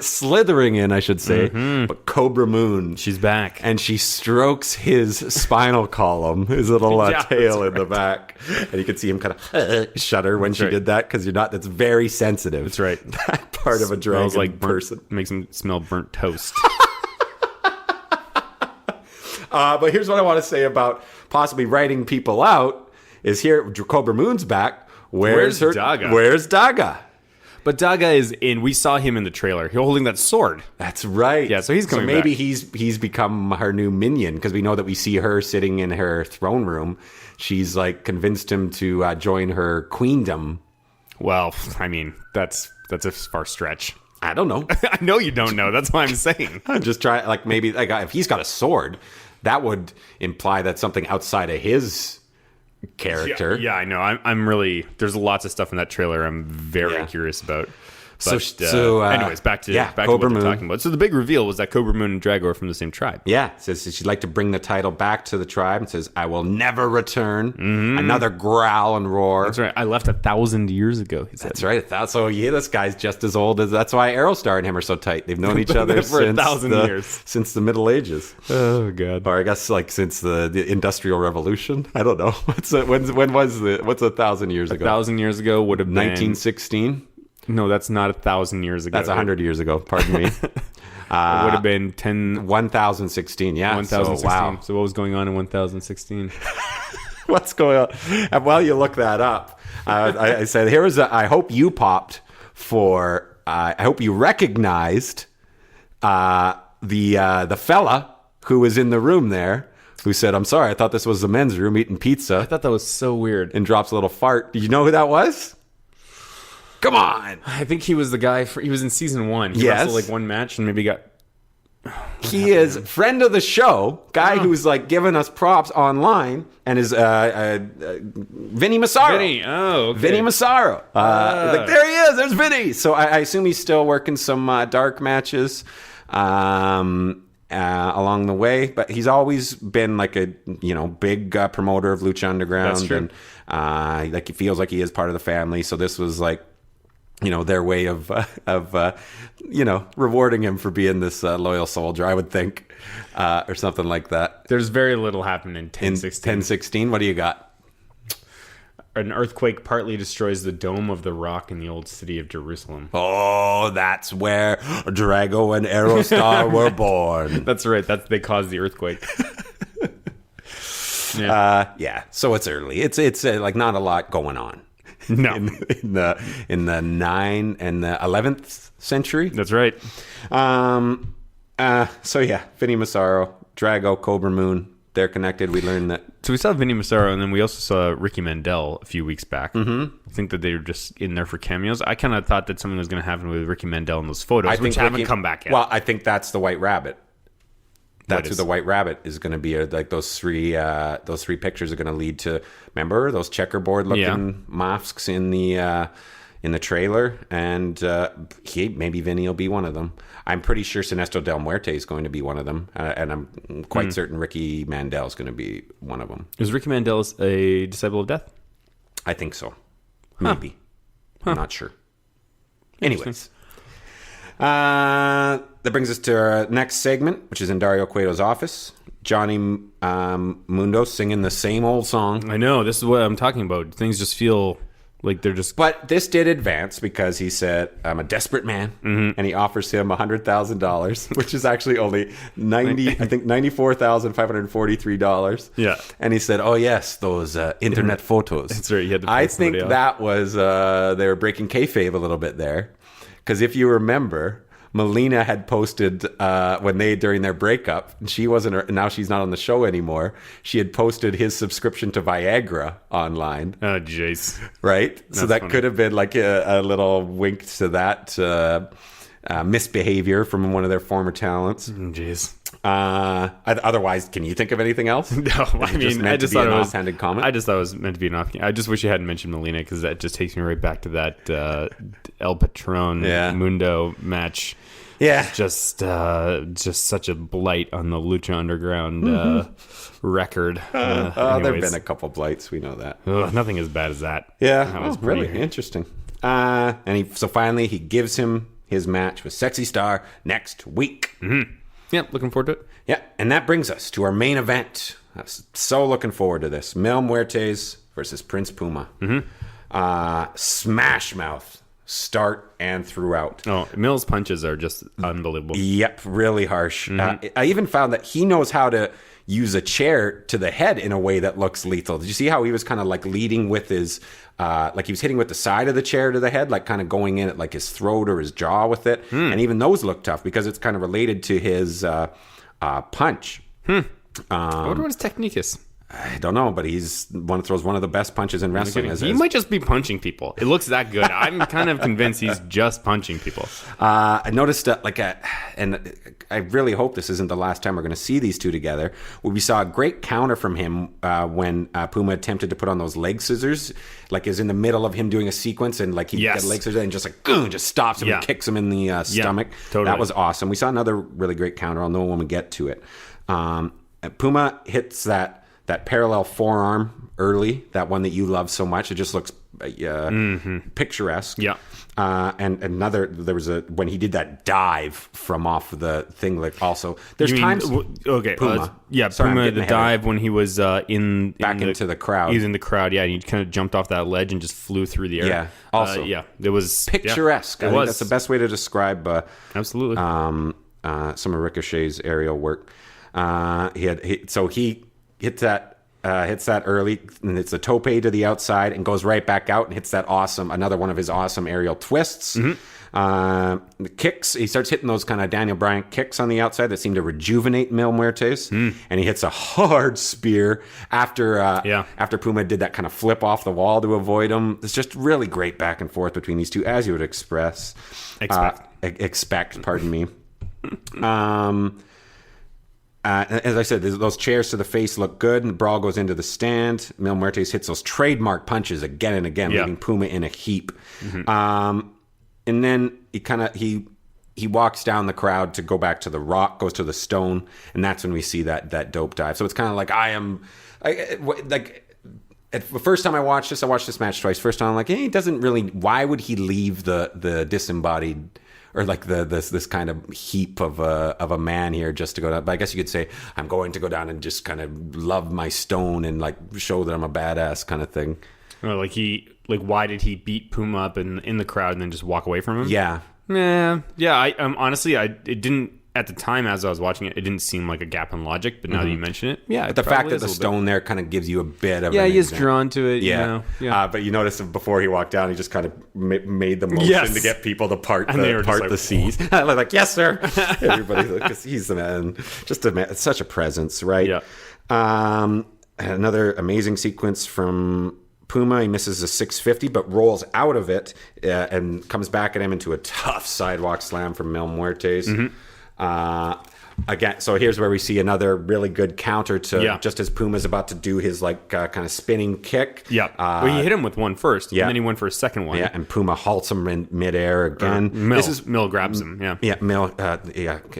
slithering in, I should say. But Kobra Moon. She's back. And she strokes his spinal column, his little tail in the back. And you can see him kind of shudder when she did that because that's very sensitive. That's right. That part of a dragon like person. Makes him smell burnt toast. But here's what I want to say about possibly writing people out is here, Kobra Moon's back. Where's Daga? Where's Daga? But Daga is in. We saw him in the trailer. He's holding that sword. That's right. Yeah, so he's coming So maybe back. he's become her new minion because we know that we see her sitting in her throne room. She's like convinced him to join her queendom. Well, I mean, that's a far stretch. I don't know. I know you don't know. That's why I'm saying. I'm just trying. Like maybe like if he's got a sword, that would imply that something outside of his character. Yeah, I know. I'm really. There's lots of stuff in that trailer I'm very curious about. But, anyways, back to what Kobra we're Moon. talking about. So the big reveal was that Kobra Moon and Drago are from the same tribe. Yeah, says she'd like to bring the title back to the tribe and says, I will never return. Another growl and roar. That's right. I left 1,000 years ago. He said. That's right. So yeah, this guy's just as old as. That's why Aerostar and him are so tight. They've known each other For 1,000 years. Since the Middle Ages. Oh god. Or I guess like since the Industrial Revolution. I don't know. What's 1,000 years ago? 1,000 years ago would have been 1916. No, that's not 1,000 years ago. That's 100 years ago. Pardon me. It would have been 1016. Yeah. 1016. So, wow. So what was going on in 1016? What's going on? And while you look that up, I said, I hope you popped for, I hope you recognized the fella who was in the room there who said, I'm sorry, I thought this was the men's room eating pizza. I thought that was so weird. And drops a little fart. Did you know who that was? Come on. I think he was the guy, he was in season 1. He Yes. wrestled like one match and maybe got... He is friend of the show, guy who's like giving us props online, and is Vinny Massaro. Vinny, okay. Vinny Massaro. Like, there he is. There's Vinny. So I assume he's still working some dark matches along the way, but he's always been like a big promoter of Lucha Underground. That's true. And like he feels like he is part of the family. So this was like, their way of rewarding him for being this loyal soldier, I would think, or something like that. There's very little happened in 1016. 1016, what do you got? An earthquake partly destroys the Dome of the Rock in the old city of Jerusalem. Oh, that's where Drago and Aerostar were born. That's right. They caused the earthquake. Yeah. So it's early. It's like not a lot going on. No. in the 9th and the 11th century. That's right. So yeah, Vinny Massaro, Drago, Kobra Moon, they're connected. We learned that. So we saw Vinny Massaro, and then we also saw Ricky Mandel a few weeks back. Mm-hmm. I think that they were just in there for cameos. I kind of thought that something was going to happen with Ricky Mandel in those photos, which haven't come back yet. Well, I think that's the White Rabbit. That's who is? the White Rabbit is going to be. Like those three pictures are going to lead to. Remember those checkerboard looking masks in the trailer, and maybe Vinny will be one of them. I'm pretty sure Sinestro Del Muerte is going to be one of them, and I'm quite certain Ricky Mandel is going to be one of them. Is Ricky Mandel a disciple of death? I think so. Maybe. I'm not sure. Anyways. That brings us to our next segment, which is in Dario Cueto's office. Johnny Mundo singing the same old song. I know. This is what I'm talking about. Things just feel like they're just... But this did advance because he said, I'm a desperate man. Mm-hmm. And he offers him $100,000, which is actually only $94,543. Yeah. And he said, oh, yes, those internet photos. That's right. He had to I think that was... they were breaking kayfabe a little bit there. Because if you remember... Melina had posted during their breakup, and now she's not on the show anymore. She had posted his subscription to Viagra online. Oh, jeez. Right? So that funny. could have been like a little wink to that misbehavior from one of their former talents. Jeez. Otherwise, can you think of anything else? No, I mean, I just thought it was offhanded comment. I just thought it was meant to be an offhand. I just wish you hadn't mentioned Molina because that just takes me right back to that El Patron Mundo match. Yeah, just such a blight on the Lucha Underground record. There've been a couple blights. We know that. Nothing as bad as that. Yeah, that was really interesting. And finally he gives him his match with Sexy Star next week. Mm-hmm. Yeah, looking forward to it. Yeah, and that brings us to our main event. I'm so looking forward to this. Mil Muertes versus Prince Puma. Mm-hmm. Smash mouth, start and throughout. Oh, Mil's punches are just unbelievable. Yep, really harsh. Mm-hmm. I even found that he knows how to use a chair to the head in a way that looks lethal. Did you see how he was kind of like leading with his, like he was hitting with the side of the chair to the head, like kind of going in at like his throat or his jaw with it. And even those look tough because it's kind of related to his punch. I wonder what his technique is. I don't know, but throws one of the best punches in wrestling. He might just be punching people. It looks that good. I'm kind of convinced he's just punching people. I noticed and I really hope this isn't the last time we're going to see these two together. We saw a great counter from him when Puma attempted to put on those leg scissors, like is in the middle of him doing a sequence and like he got leg scissors and just like just stops him and kicks him in the stomach. Totally. That was awesome. We saw another really great counter. I'll know when we get to it. Puma hits that parallel forearm early, that one that you love so much. It just looks picturesque. Yeah. And there was when he did that dive from off the thing, like also there's times. Puma. Sorry, Puma, the dive when he was into the crowd. He was in the crowd, and he kind of jumped off that ledge and just flew through the air. Yeah. Also, it was picturesque. I think that's the best way to describe. Absolutely. Some of Ricochet's aerial work. He hits that early, and it's a tope to the outside and goes right back out and hits that another one of his awesome aerial twists. The kicks, he starts hitting those kind of Daniel Bryan kicks on the outside that seem to rejuvenate Mil Muertes, and he hits a hard spear after Puma did that kind of flip off the wall to avoid him. It's just really great back and forth between these two, as you would expect. Pardon me. As I said, those chairs to the face look good, and the brawl goes into the stand. Mil Muertes hits those trademark punches again and again, leaving Puma in a heap. And then he walks down the crowd to go back to the Rock, goes to the Stone, and that's when we see that dope dive. So it's kind of like the first time I watched this match twice. First time I'm like, he doesn't really. Why would he leave the disembodied? Or like this kind of heap of a man here just to go down. But I guess you could say I'm going to go down and just kind of love my Stone and like show that I'm a badass kind of thing. Or why did he beat Puma up in the crowd and then just walk away from him? Yeah. I honestly it didn't. At the time, as I was watching it, it didn't seem like a gap in logic. But now that you mention it, but the fact that the Stone there kind of gives you a bit of he is drawn to it. But you notice before he walked down, he just kind of made the motion to get people to part the seas. I was like, yes, sir. Everybody's like, he's the man. Just a man. It's such a presence, right? Yeah. Another amazing sequence from Puma. He misses a 650, but rolls out of it and comes back at him into a tough sidewalk slam from Mil Muertes. Again, so here's where we see another really good counter to just as Puma's about to do his kind of spinning kick. Well, he hit him with one first, and then he went for a second one. Yeah, and Puma halts him in midair again. Mil grabs him. Mil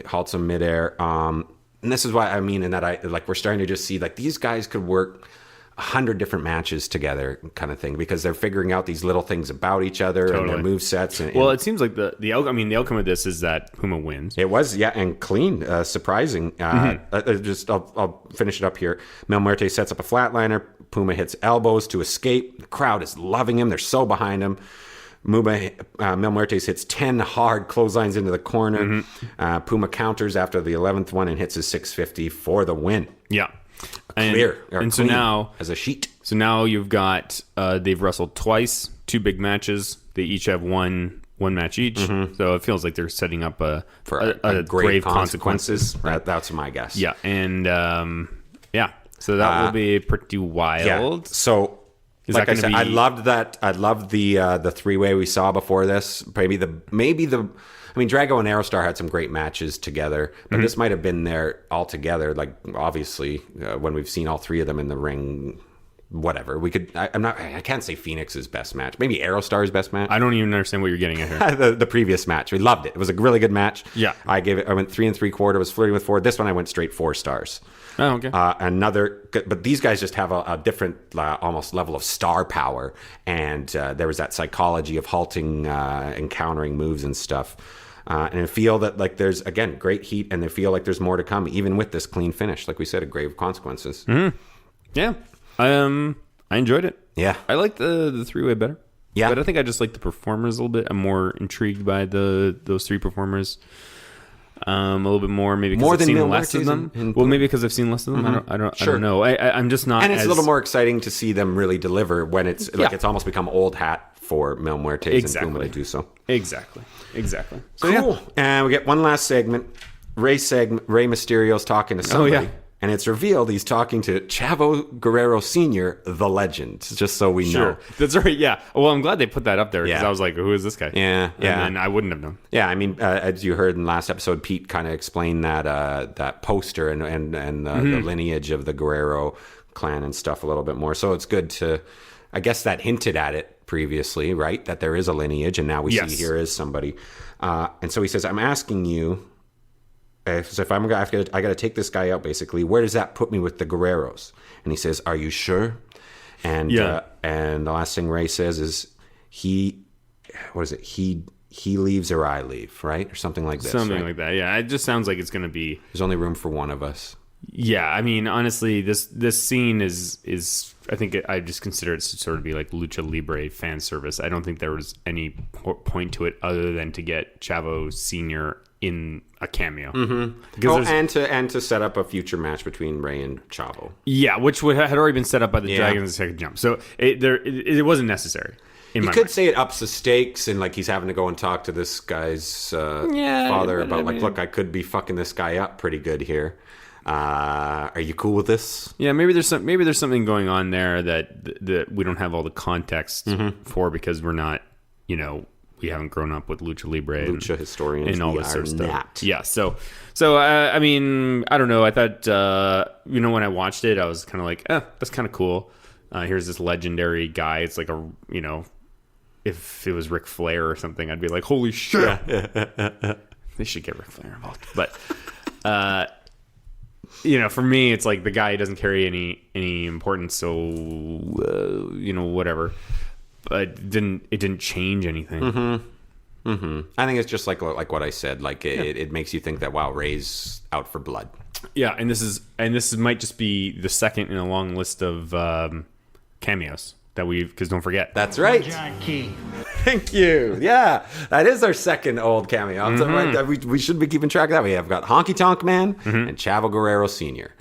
halts him midair. And this is why I mean, in that we're starting to just see like these guys could work 100 different matches together kind of thing because they're figuring out these little things about each other and their movesets. Well, it seems like the outcome of this is that Puma wins. It was, and clean, surprising. I'll finish it up here. Mil Muertes sets up a flatliner. Puma hits elbows to escape. The crowd is loving him. They're so behind him. Mil Muertes hits 10 hard clotheslines into the corner. Puma counters after the 11th one and hits his 650 for the win. Yeah. So now as a sheet. So now you've got they've wrestled twice, 2 big matches. They each have one match each. So it feels like they're setting up for a grave consequences. That's my guess. Yeah, and so that will be pretty wild. Yeah. So like I said, I loved that. I loved the 3-way we saw before this. Maybe the I mean, Drago and Aerostar had some great matches together, but this might have been there all together. Like, obviously, when we've seen all three of them in the ring, whatever. We could. I can't say Phoenix's best match. Maybe Aerostar's best match. I don't even understand what you're getting at here. the previous match, we loved it. It was a really good match. Yeah, I went 3 3/4. Was flirting with 4. This one I went straight 4 stars. Oh, okay. But these guys just have a different almost level of star power, and there was that psychology of halting and countering moves and stuff. And I feel that like there's again great heat, and they feel like there's more to come, even with this clean finish. Like we said, a grave consequences. Mm-hmm. Yeah. I enjoyed it. Yeah. I like the three-way better. Yeah. But I think I just like the performers a little bit. I'm more intrigued by those three performers. A little bit more, maybe because I've seen less of them. Well, maybe because I've seen less of them. I don't know. I'm just not. And it's a little more exciting to see them really deliver when it's like it's almost become old hat for Mil Muertes and Puma to do so. Exactly. So, cool. And we get one last segment. Ray Mysterio's talking to somebody. Oh, yeah. And it's revealed he's talking to Chavo Guerrero Sr., the legend, just so we know. That's right, yeah. Well, I'm glad they put that up there, because I was like, who is this guy? Yeah. And I wouldn't have known. Yeah, I mean, as you heard in the last episode, Pete kind of explained that poster and the lineage of the Guerrero clan and stuff a little bit more. So it's good to, I guess that hinted at it previously, right? That there is a lineage, and now we see here is somebody. And so he says, I'm asking you, if I got to take this guy out, basically, where does that put me with the Guerreros? And he says, "Are you sure?" And and the last thing Ray says is, He leaves or I leave, right, or something like this. Something like that. Yeah, it just sounds like it's going to be. There's only room for one of us. Yeah, I mean, honestly, this scene is I think I just consider it to sort of be like Lucha Libre fan service. I don't think there was any point to it other than to get Chavo Sr. in a cameo. And to set up a future match between Ray and Chavo. Yeah, which had already been set up by the Dragons' second jump. So it wasn't necessary. You could say it ups the stakes, and like he's having to go and talk to this guy's father about look, I could be fucking this guy up pretty good here. Are you cool with this? Yeah, maybe there's something going on there that we don't have all the context for, because we're not, we haven't grown up with Lucha Libre, Lucha historians, and all this sort of stuff. Yeah, so I mean, I don't know. I thought when I watched it, I was kind of like, that's kind of cool. Here's this legendary guy. It's like if it was Ric Flair or something, I'd be like, holy shit! They should get Ric Flair involved, but. For me, it's like the guy doesn't carry any importance, so whatever. But it didn't change anything. I think it's just like what I said. Like it makes you think that Ray's out for blood. Yeah, and this might just be the second in a long list of cameos that because don't forget. That's right. Thank you. Yeah, that is our second old cameo. Right, we should be keeping track of that. We have got Honky Tonk Man and Chavo Guerrero Sr.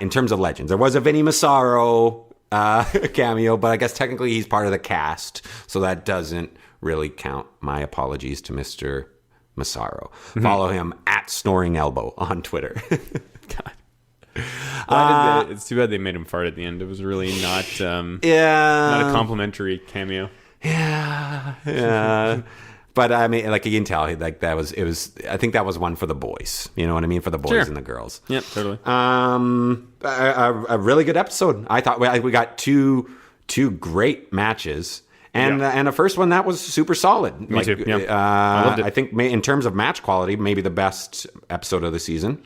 In terms of legends, there was a Vinny Massaro cameo, but I guess technically he's part of the cast, so that doesn't really count. My apologies to Mr. Massaro. Follow him at Snoring Elbow on Twitter. God. It's too bad they made him fart at the end. It was really not not a complimentary cameo. Yeah. But I mean, like you can tell, like it was. I think that was one for the boys. You know what I mean, for the boys and the girls. Yeah, totally. A really good episode. I thought we got two great matches, and the first one that was super solid. Me too. Yeah. I loved it. I think in terms of match quality, maybe the best episode of the season.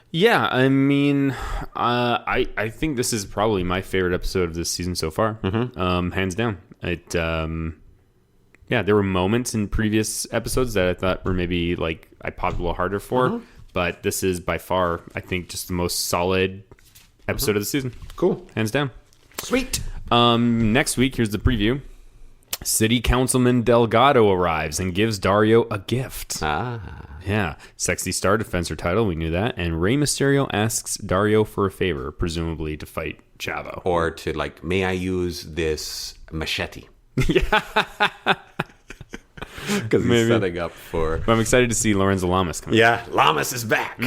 Yeah, I mean, I think this is probably my favorite episode of this season so far, hands down. It, there were moments in previous episodes that I thought were maybe like I popped a little harder for, but this is by far, I think, just the most solid episode of the season. Cool, hands down. Sweet. Next week, here's the preview. City Councilman Delgado arrives and gives Dario a gift. Yeah. Sexy Star defends her title. We knew that. And Rey Mysterio asks Dario for a favor, presumably to fight Chavo. Or to, may I use this machete? Yeah. Because he's setting up for... But I'm excited to see Lorenzo Lamas come. Yeah, Lamas is back.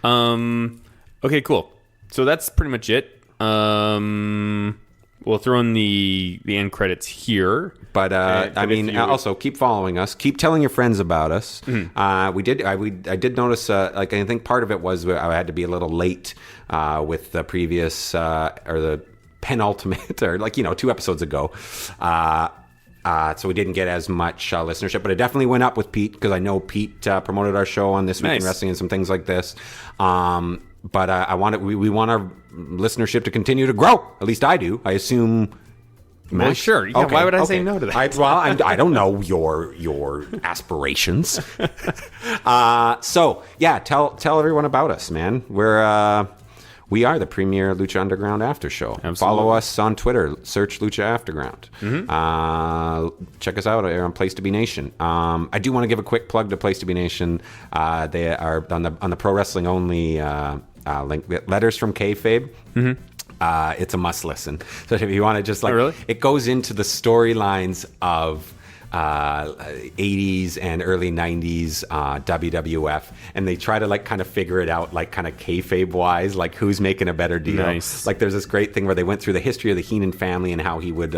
Okay, cool. So that's pretty much it. We'll throw in the end credits here. But I mean, also keep following us. Keep telling your friends about us. Mm-hmm. I did notice. I think part of it was I had to be a little late with the previous or the penultimate, or 2 episodes ago. So we didn't get as much listenership, but it definitely went up with Pete, because I know Pete promoted our show on This Week in Wrestling and some things like this. But we want our listenership to continue to grow. At least I do. I assume. Max? Well, sure. Yeah, okay. Why would I say no to that? I don't know your aspirations. So yeah, tell everyone about us, man. We are the premier Lucha Underground after show. Absolutely. Follow us on Twitter. Search Lucha Afterground. Mm-hmm. Check us out on Place to Be Nation. I do want to give a quick plug to Place to Be Nation. They are on the Pro Wrestling Only link. Letters from Kayfabe. Mm-hmm. It's a must listen. So if you want to just really? It goes into the storylines of 80s and early 90s WWF, and they try to kind of figure it out, kind of kayfabe wise, who's making a better deal. Nice. There's this great thing where they went through the history of the Heenan family and how he would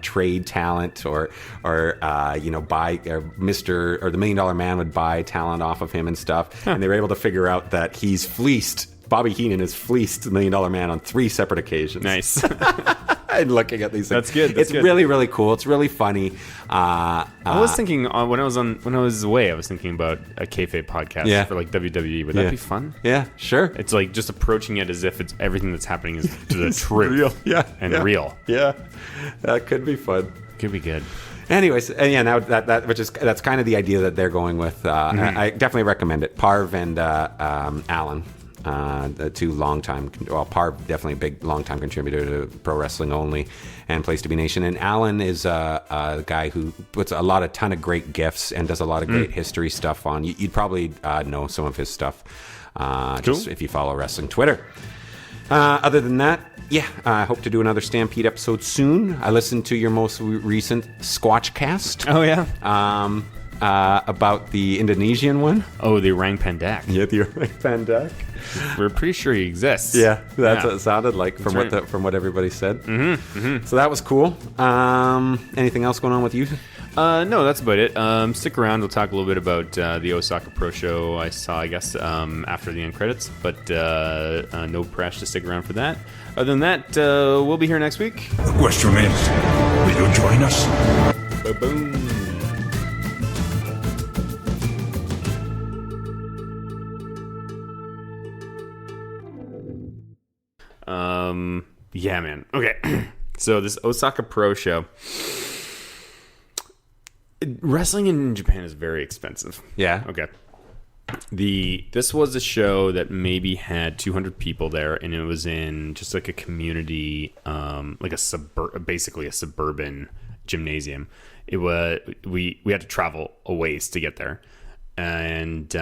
trade talent or buy, or Mr. or the $1 Million Man would buy talent off of him and stuff. Huh. And they were able to figure out that he's fleeced. Bobby Heenan has fleeced the $1 Million Man on 3 separate occasions. Nice. And looking at these things. That's good. It's really, really cool. It's really funny. I was thinking when I was away, I was thinking about a kayfabe podcast for WWE. Would that be fun? Yeah, sure. It's just approaching it as if it's everything that's happening is the truth. Real. Real. Yeah. That could be fun. Could be good. Anyways, and yeah, now that's kind of the idea that they're going with. I definitely recommend it. Parv and Alan. The 2 Parv, definitely a big long-time contributor to Pro Wrestling Only and Place to Be Nation. And Alan is a guy who puts a ton of great GIFs and does a lot of great history stuff on. You'd probably know some of his stuff just if you follow wrestling Twitter. Other than that, I hope to do another Stampede episode soon. I listened to your most recent Squatchcast. Oh, yeah? About the Indonesian one. Oh, the Orang Pendek. Yeah, the Orang Pendek. We're pretty sure he exists. Yeah, that's what it sounded like from what everybody said. Mm-hmm, mm-hmm. So that was cool. Anything else going on with you? No, that's about it. Stick around. We'll talk a little bit about the Osaka Pro Show I saw, I guess, after the end credits. But no pressure to stick around for that. Other than that, we'll be here next week. The question is, will you join us? Ba-boom. Yeah, man. Okay. So this Osaka Pro Show. Wrestling in Japan is very expensive. Yeah. Okay. This was a show that maybe had 200 people there, and it was in just a community, basically a suburban gymnasium. It was we had to travel a ways to get there, and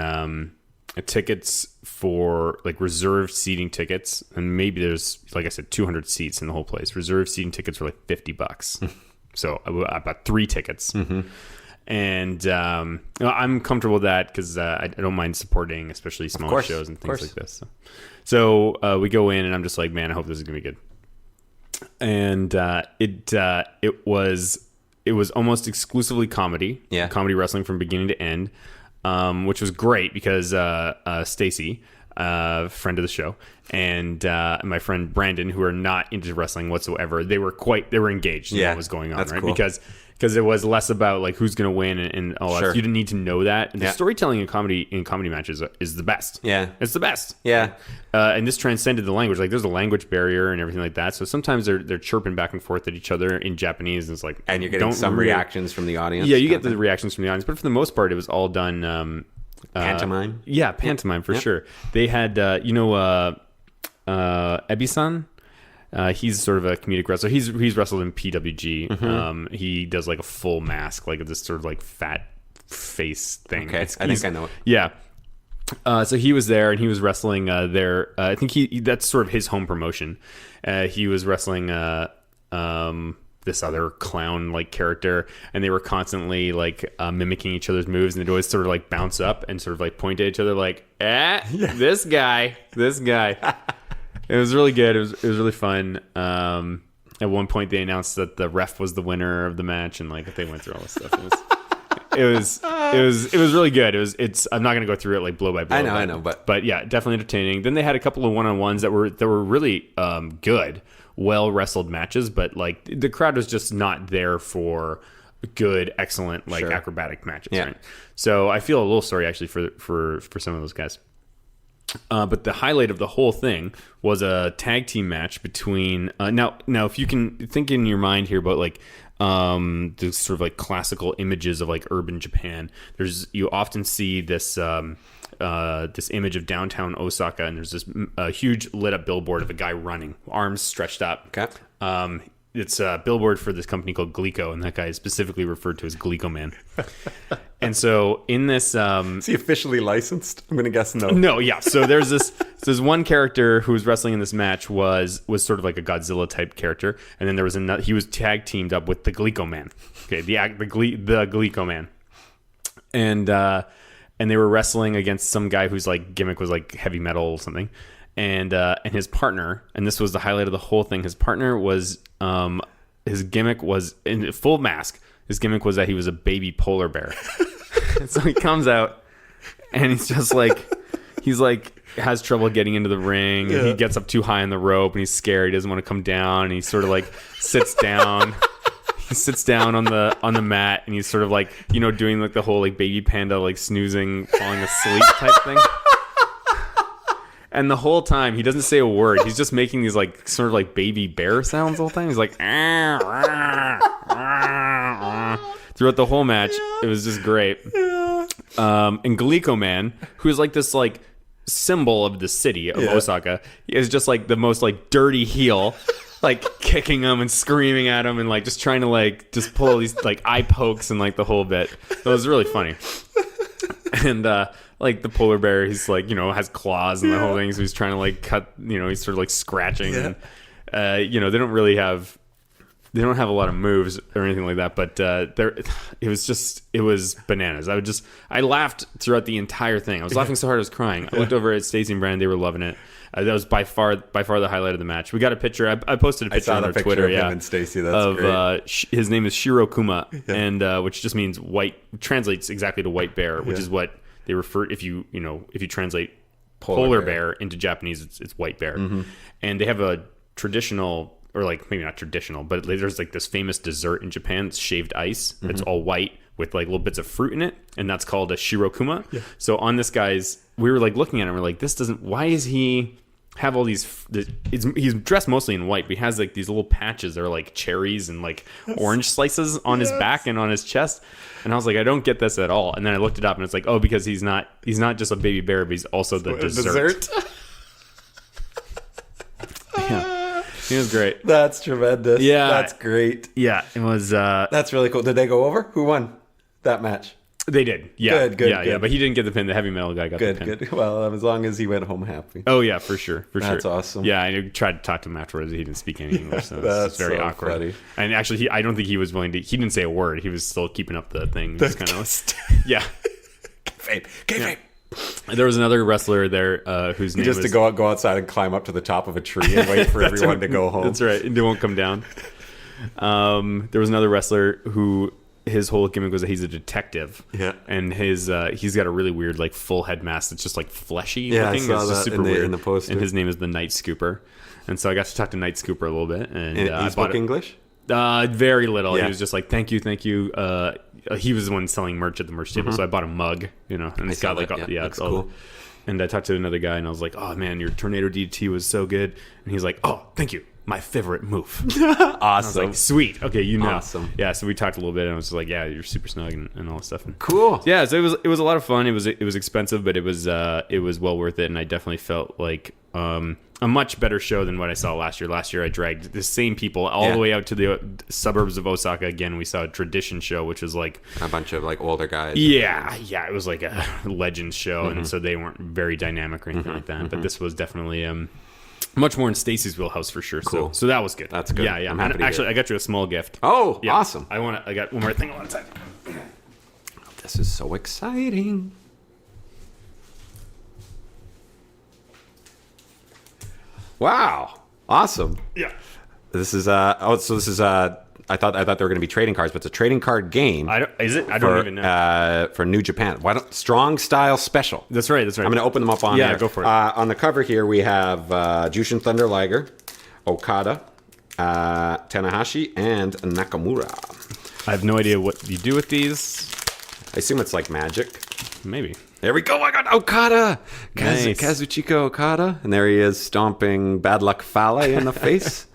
tickets for reserved seating tickets, and maybe there's, like I said, 200 seats in the whole place. Reserved seating tickets were $50. So I bought 3 tickets. Mm-hmm. And I'm comfortable with that because I don't mind supporting, especially smaller shows and things like this. So we go in, and I'm just like, man, I hope this is gonna be good. And it was almost exclusively comedy, comedy wrestling from beginning to end. Which was great because Stacy, friend of the show, and my friend Brandon, who are not into wrestling whatsoever, they were engaged in what was going on, right? Cool. Because it was less about who's going to win and all that. You didn't need to know that. And the storytelling in comedy matches is the best. Yeah, it's the best. Yeah, and this transcended the language. There's a language barrier and everything like that. So sometimes they're chirping back and forth at each other in Japanese, and it's and you're getting some reactions from the audience. Yeah, you get the reactions from the audience, but for the most part, it was all done pantomime. Yeah, pantomime for sure. They had Ebi-san. He's sort of a comedic wrestler. He's wrestled in PWG. Mm-hmm. He does a full mask, this sort of fat face thing. Okay, I think I know it. Yeah. So he was there, and he was wrestling there. I think that's sort of his home promotion. He was wrestling this other clown-like character, and they were constantly mimicking each other's moves, and they'd always sort of bounce up and sort of point at each other this guy. It was really good. It was really fun. At one point, they announced that the ref was the winner of the match, and like they went through all this stuff. It was really good. I'm not gonna go through it like blow by blow. I know, but yeah, definitely entertaining. Then they had a couple of one-on-ones that were really good, well wrestled matches, but like the crowd was just not there for good, excellent like acrobatic matches. Yeah. Right? So I feel a little sorry actually for some of those guys. But the highlight of the whole thing was a tag team match between now if you can think in your mind here about like the sort of like classical images of like urban Japan, you often see this this image of downtown Osaka, and there's this huge lit up billboard of a guy running, arms stretched up. Okay. It's a billboard for this company called Glico, and that guy is specifically referred to as Glico Man. And so in this... is he officially licensed? I'm going to guess no. No, yeah. So there's this one character who was wrestling in this match was sort of like a Godzilla type character, and then there was another... He was tag teamed up with the Glico Man. Okay, the Glico Man. And they were wrestling against some guy whose like gimmick was like heavy metal or something. And his partner, and this was the highlight of the whole thing, his partner was... his gimmick was in full mask. His gimmick was that he was a baby polar bear. And so he comes out and he's just like, has trouble getting into the ring. And he gets up too high on the rope and he's scared. He doesn't want to come down. And he sort of like sits down. He sits down on the mat and he's sort of like, doing like the whole like baby panda, like snoozing, falling asleep type thing. And the whole time, he doesn't say a word. He's just making these like sort of like baby bear sounds the whole time. He's like, throughout the whole match. It was just great. And Glico Man, who's like this like symbol of the city of Osaka, is just like the most like dirty heel, like kicking him and screaming at him and like just trying to like just pull all these like eye pokes and like the whole bit. It was really funny. And like the polar bear, he's like, has claws and the whole thing, so he's trying to like cut, he's sort of like scratching. And they don't have a lot of moves or anything like that, but it was bananas. I laughed throughout the entire thing. I was laughing so hard I was crying. I looked over at Stacey and Brand, they were loving it. That was by far the highlight of the match. We got a picture. I posted a picture on our Twitter. Of him and Stacey. That's great. His name is Shiro Kuma, and which just means white. Translates exactly to white bear, which is what they refer. If you translate polar bear into Japanese, it's white bear. Mm-hmm. And they have a traditional, or like maybe not traditional, but there's like this famous dessert in Japan. It's shaved ice. Mm-hmm. It's all white with like little bits of fruit in it, and that's called a shirokuma. Yeah. So on this guy's, we were like looking at him, we're like, why is he have all these? He's dressed mostly in white, but he has like these little patches that are like cherries and like orange slices on his back and on his chest. And I was like, I don't get this at all. And then I looked it up, and it's like, oh, because he's not just a baby bear, but he's also the dessert. Yeah. He was great. That's tremendous. Yeah. That's great. Yeah, it was... That's really cool. Did they go over? Who won that match? They did. Yeah. Good. Yeah, but he didn't get the pin. The heavy metal guy got the pin. Good. Well, as long as he went home happy. Oh, yeah, for sure. That's awesome. Yeah, I tried to talk to him afterwards. He didn't speak any English, so that's very so awkward. Funny. And actually, I don't think he was willing to... He didn't say a word. He was still keeping up the thing. Just kind of... Yeah. Kayfabe. There was another wrestler there whose name was... to go outside and climb up to the top of a tree and wait for everyone to go home. That's right. And they won't come down. There was another wrestler who... His whole gimmick was that he's a detective. Yeah. And he's got a really weird like full head mask that's just like fleshy looking. I saw it's just that super weird. in the poster. And his name is the Night Scooper. And so I got to talk to Night Scooper a little bit. And he spoke English? Very little. Yeah. He was just like, thank you. He was the one selling merch at the merch table, so I bought a mug, and it's got like that's cool. And I talked to another guy, and I was like, oh man, your tornado DDT was so good. And he's like, oh, thank you. My favorite move. Awesome. I was like, sweet. Okay, Awesome. Yeah, so we talked a little bit, and I was just like, yeah, you're super snug and all this stuff. And cool. Yeah, so it was a lot of fun. It was expensive, but it was well worth it, and I definitely felt like a much better show than what I saw last year. Last year, I dragged the same people all the way out to the suburbs of Osaka. Again, we saw a tradition show, which was like a bunch of like older guys. Yeah, it was like a Legends show, and so they weren't very dynamic or anything like that. But this was definitely much more in Stacy's wheelhouse for sure. Cool. So that was good. That's good. Yeah. Actually, I got you a small gift. Oh, yeah. Awesome. I got one more thing I want to tell you. This is so exciting. Wow. Awesome. Yeah. This is I thought they were going to be trading cards, but it's a trading card game. Is it? I don't even know. For New Japan. Strong Style Special. That's right. I'm going to open them up on there. Yeah, go for it. On the cover here, we have Jushin Thunder Liger, Okada, Tanahashi, and Nakamura. I have no idea what you do with these. I assume it's like Magic. Maybe. There we go. I got Okada. Nice. Kazuchika Okada. And there he is stomping Bad Luck Fale in the face.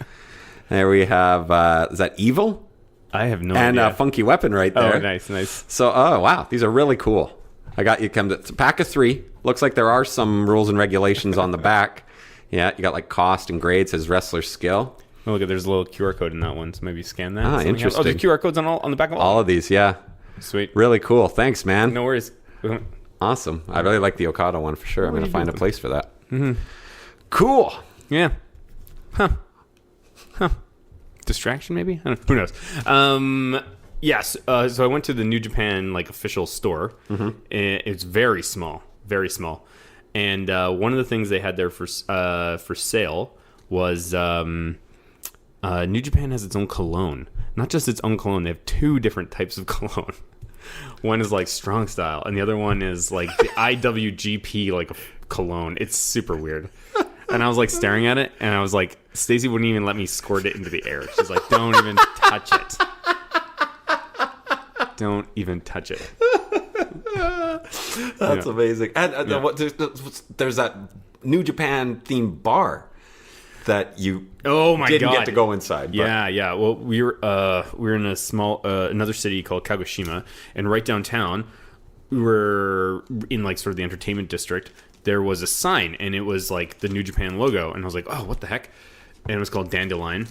There we have, is that Evil? I have no idea. And Funky Weapon right there. Oh, nice. So, wow. These are really cool. It's a pack of 3. Looks like there are some rules and regulations on the back. Yeah, you got like cost and grade. Says wrestler skill. Oh, look, there's a little QR code in that one, so maybe scan that. Interesting. Oh, there's QR codes on the back of all of these, yeah. Sweet. Really cool. Thanks, man. No worries. Awesome. I really like the Okada one for sure. I'm going to find a place for that. Mm-hmm. Cool. Yeah. Huh. Distraction, maybe? I don't know. Who knows? Yes. So I went to the New Japan official store. Mm-hmm. It's very small, and one of the things they had there for sale was New Japan has its own cologne. Not just its own cologne; they have 2 different types of cologne. One is strong style, and the other one is the IWGP cologne. It's super weird. And I was staring at it, and I was like, Stacey wouldn't even let me squirt it into the air. She's like, don't even touch it. Don't even touch it. That's amazing. And there's that New Japan themed bar that you didn't get to go inside. But. Yeah. Well, we were in a small another city called Kagoshima, and right downtown, we were in sort of the entertainment district. There was a sign, and it was the New Japan logo, and I was like, oh, what the heck? And it was called Dandelion.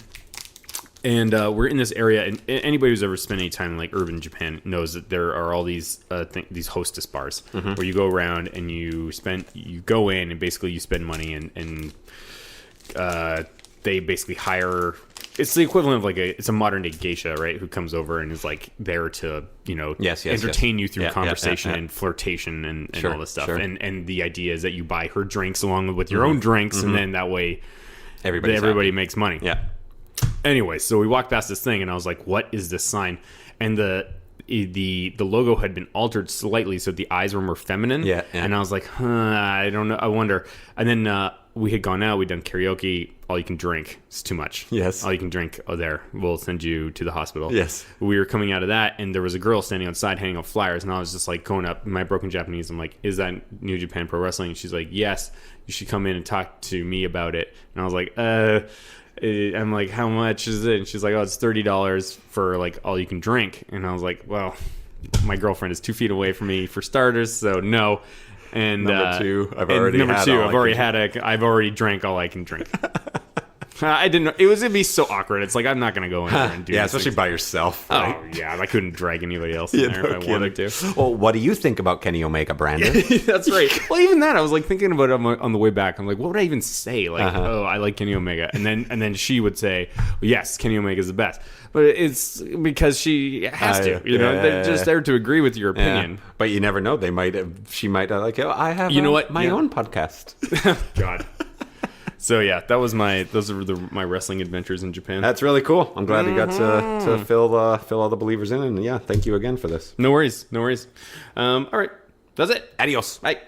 And we're in this area, and anybody who's ever spent any time in urban Japan knows that there are all these these hostess bars where you go around and you go in and basically you spend money, and they basically hire. It's the equivalent of it's a modern day geisha, right? Who comes over and is there to entertain you through conversation and flirtation and all this stuff. Sure. And the idea is that you buy her drinks along with your own drinks, and then that way everybody makes money. Yeah. Anyway, so we walked past this thing, and I was like, "What is this sign?" And the logo had been altered slightly so the eyes were more feminine. Yeah. And I was like, I don't know. I wonder. And then we had gone out. We'd done karaoke. All you can drink. It's too much. Yes. All you can drink. Oh, there. We'll send you to the hospital. Yes. We were coming out of that, and there was a girl standing outside handing out flyers, and I was just going up in my broken Japanese. I'm like, is that New Japan Pro Wrestling? And she's like, yes. You should come in and talk to me about it. And I was like, I'm like, how much is it? And she's like, oh, it's $30 for all you can drink. And I was like, well, my girlfriend is 2 feet away from me for starters, so no. And number 2, I've already drank all I can drink. I didn't know. It was going to be so awkward. It's I'm not going to go in there and do especially by yourself. Right? Oh, yeah. I couldn't drag anybody else in there if I wanted to. Well, what do you think about Kenny Omega, Brandon? That's right. Well, even that, I was thinking about it on the way back. I'm like, what would I even say? Oh, I like Kenny Omega. And then she would say, well, yes, Kenny Omega is the best. But it's because she has to. They're just there to agree with your opinion. Yeah. But you never know. She might I have my own podcast. God. So yeah, those are my wrestling adventures in Japan. That's really cool. I'm glad you got to fill all the believers in, and thank you again for this. No worries. All right, that's it. Adios. Bye.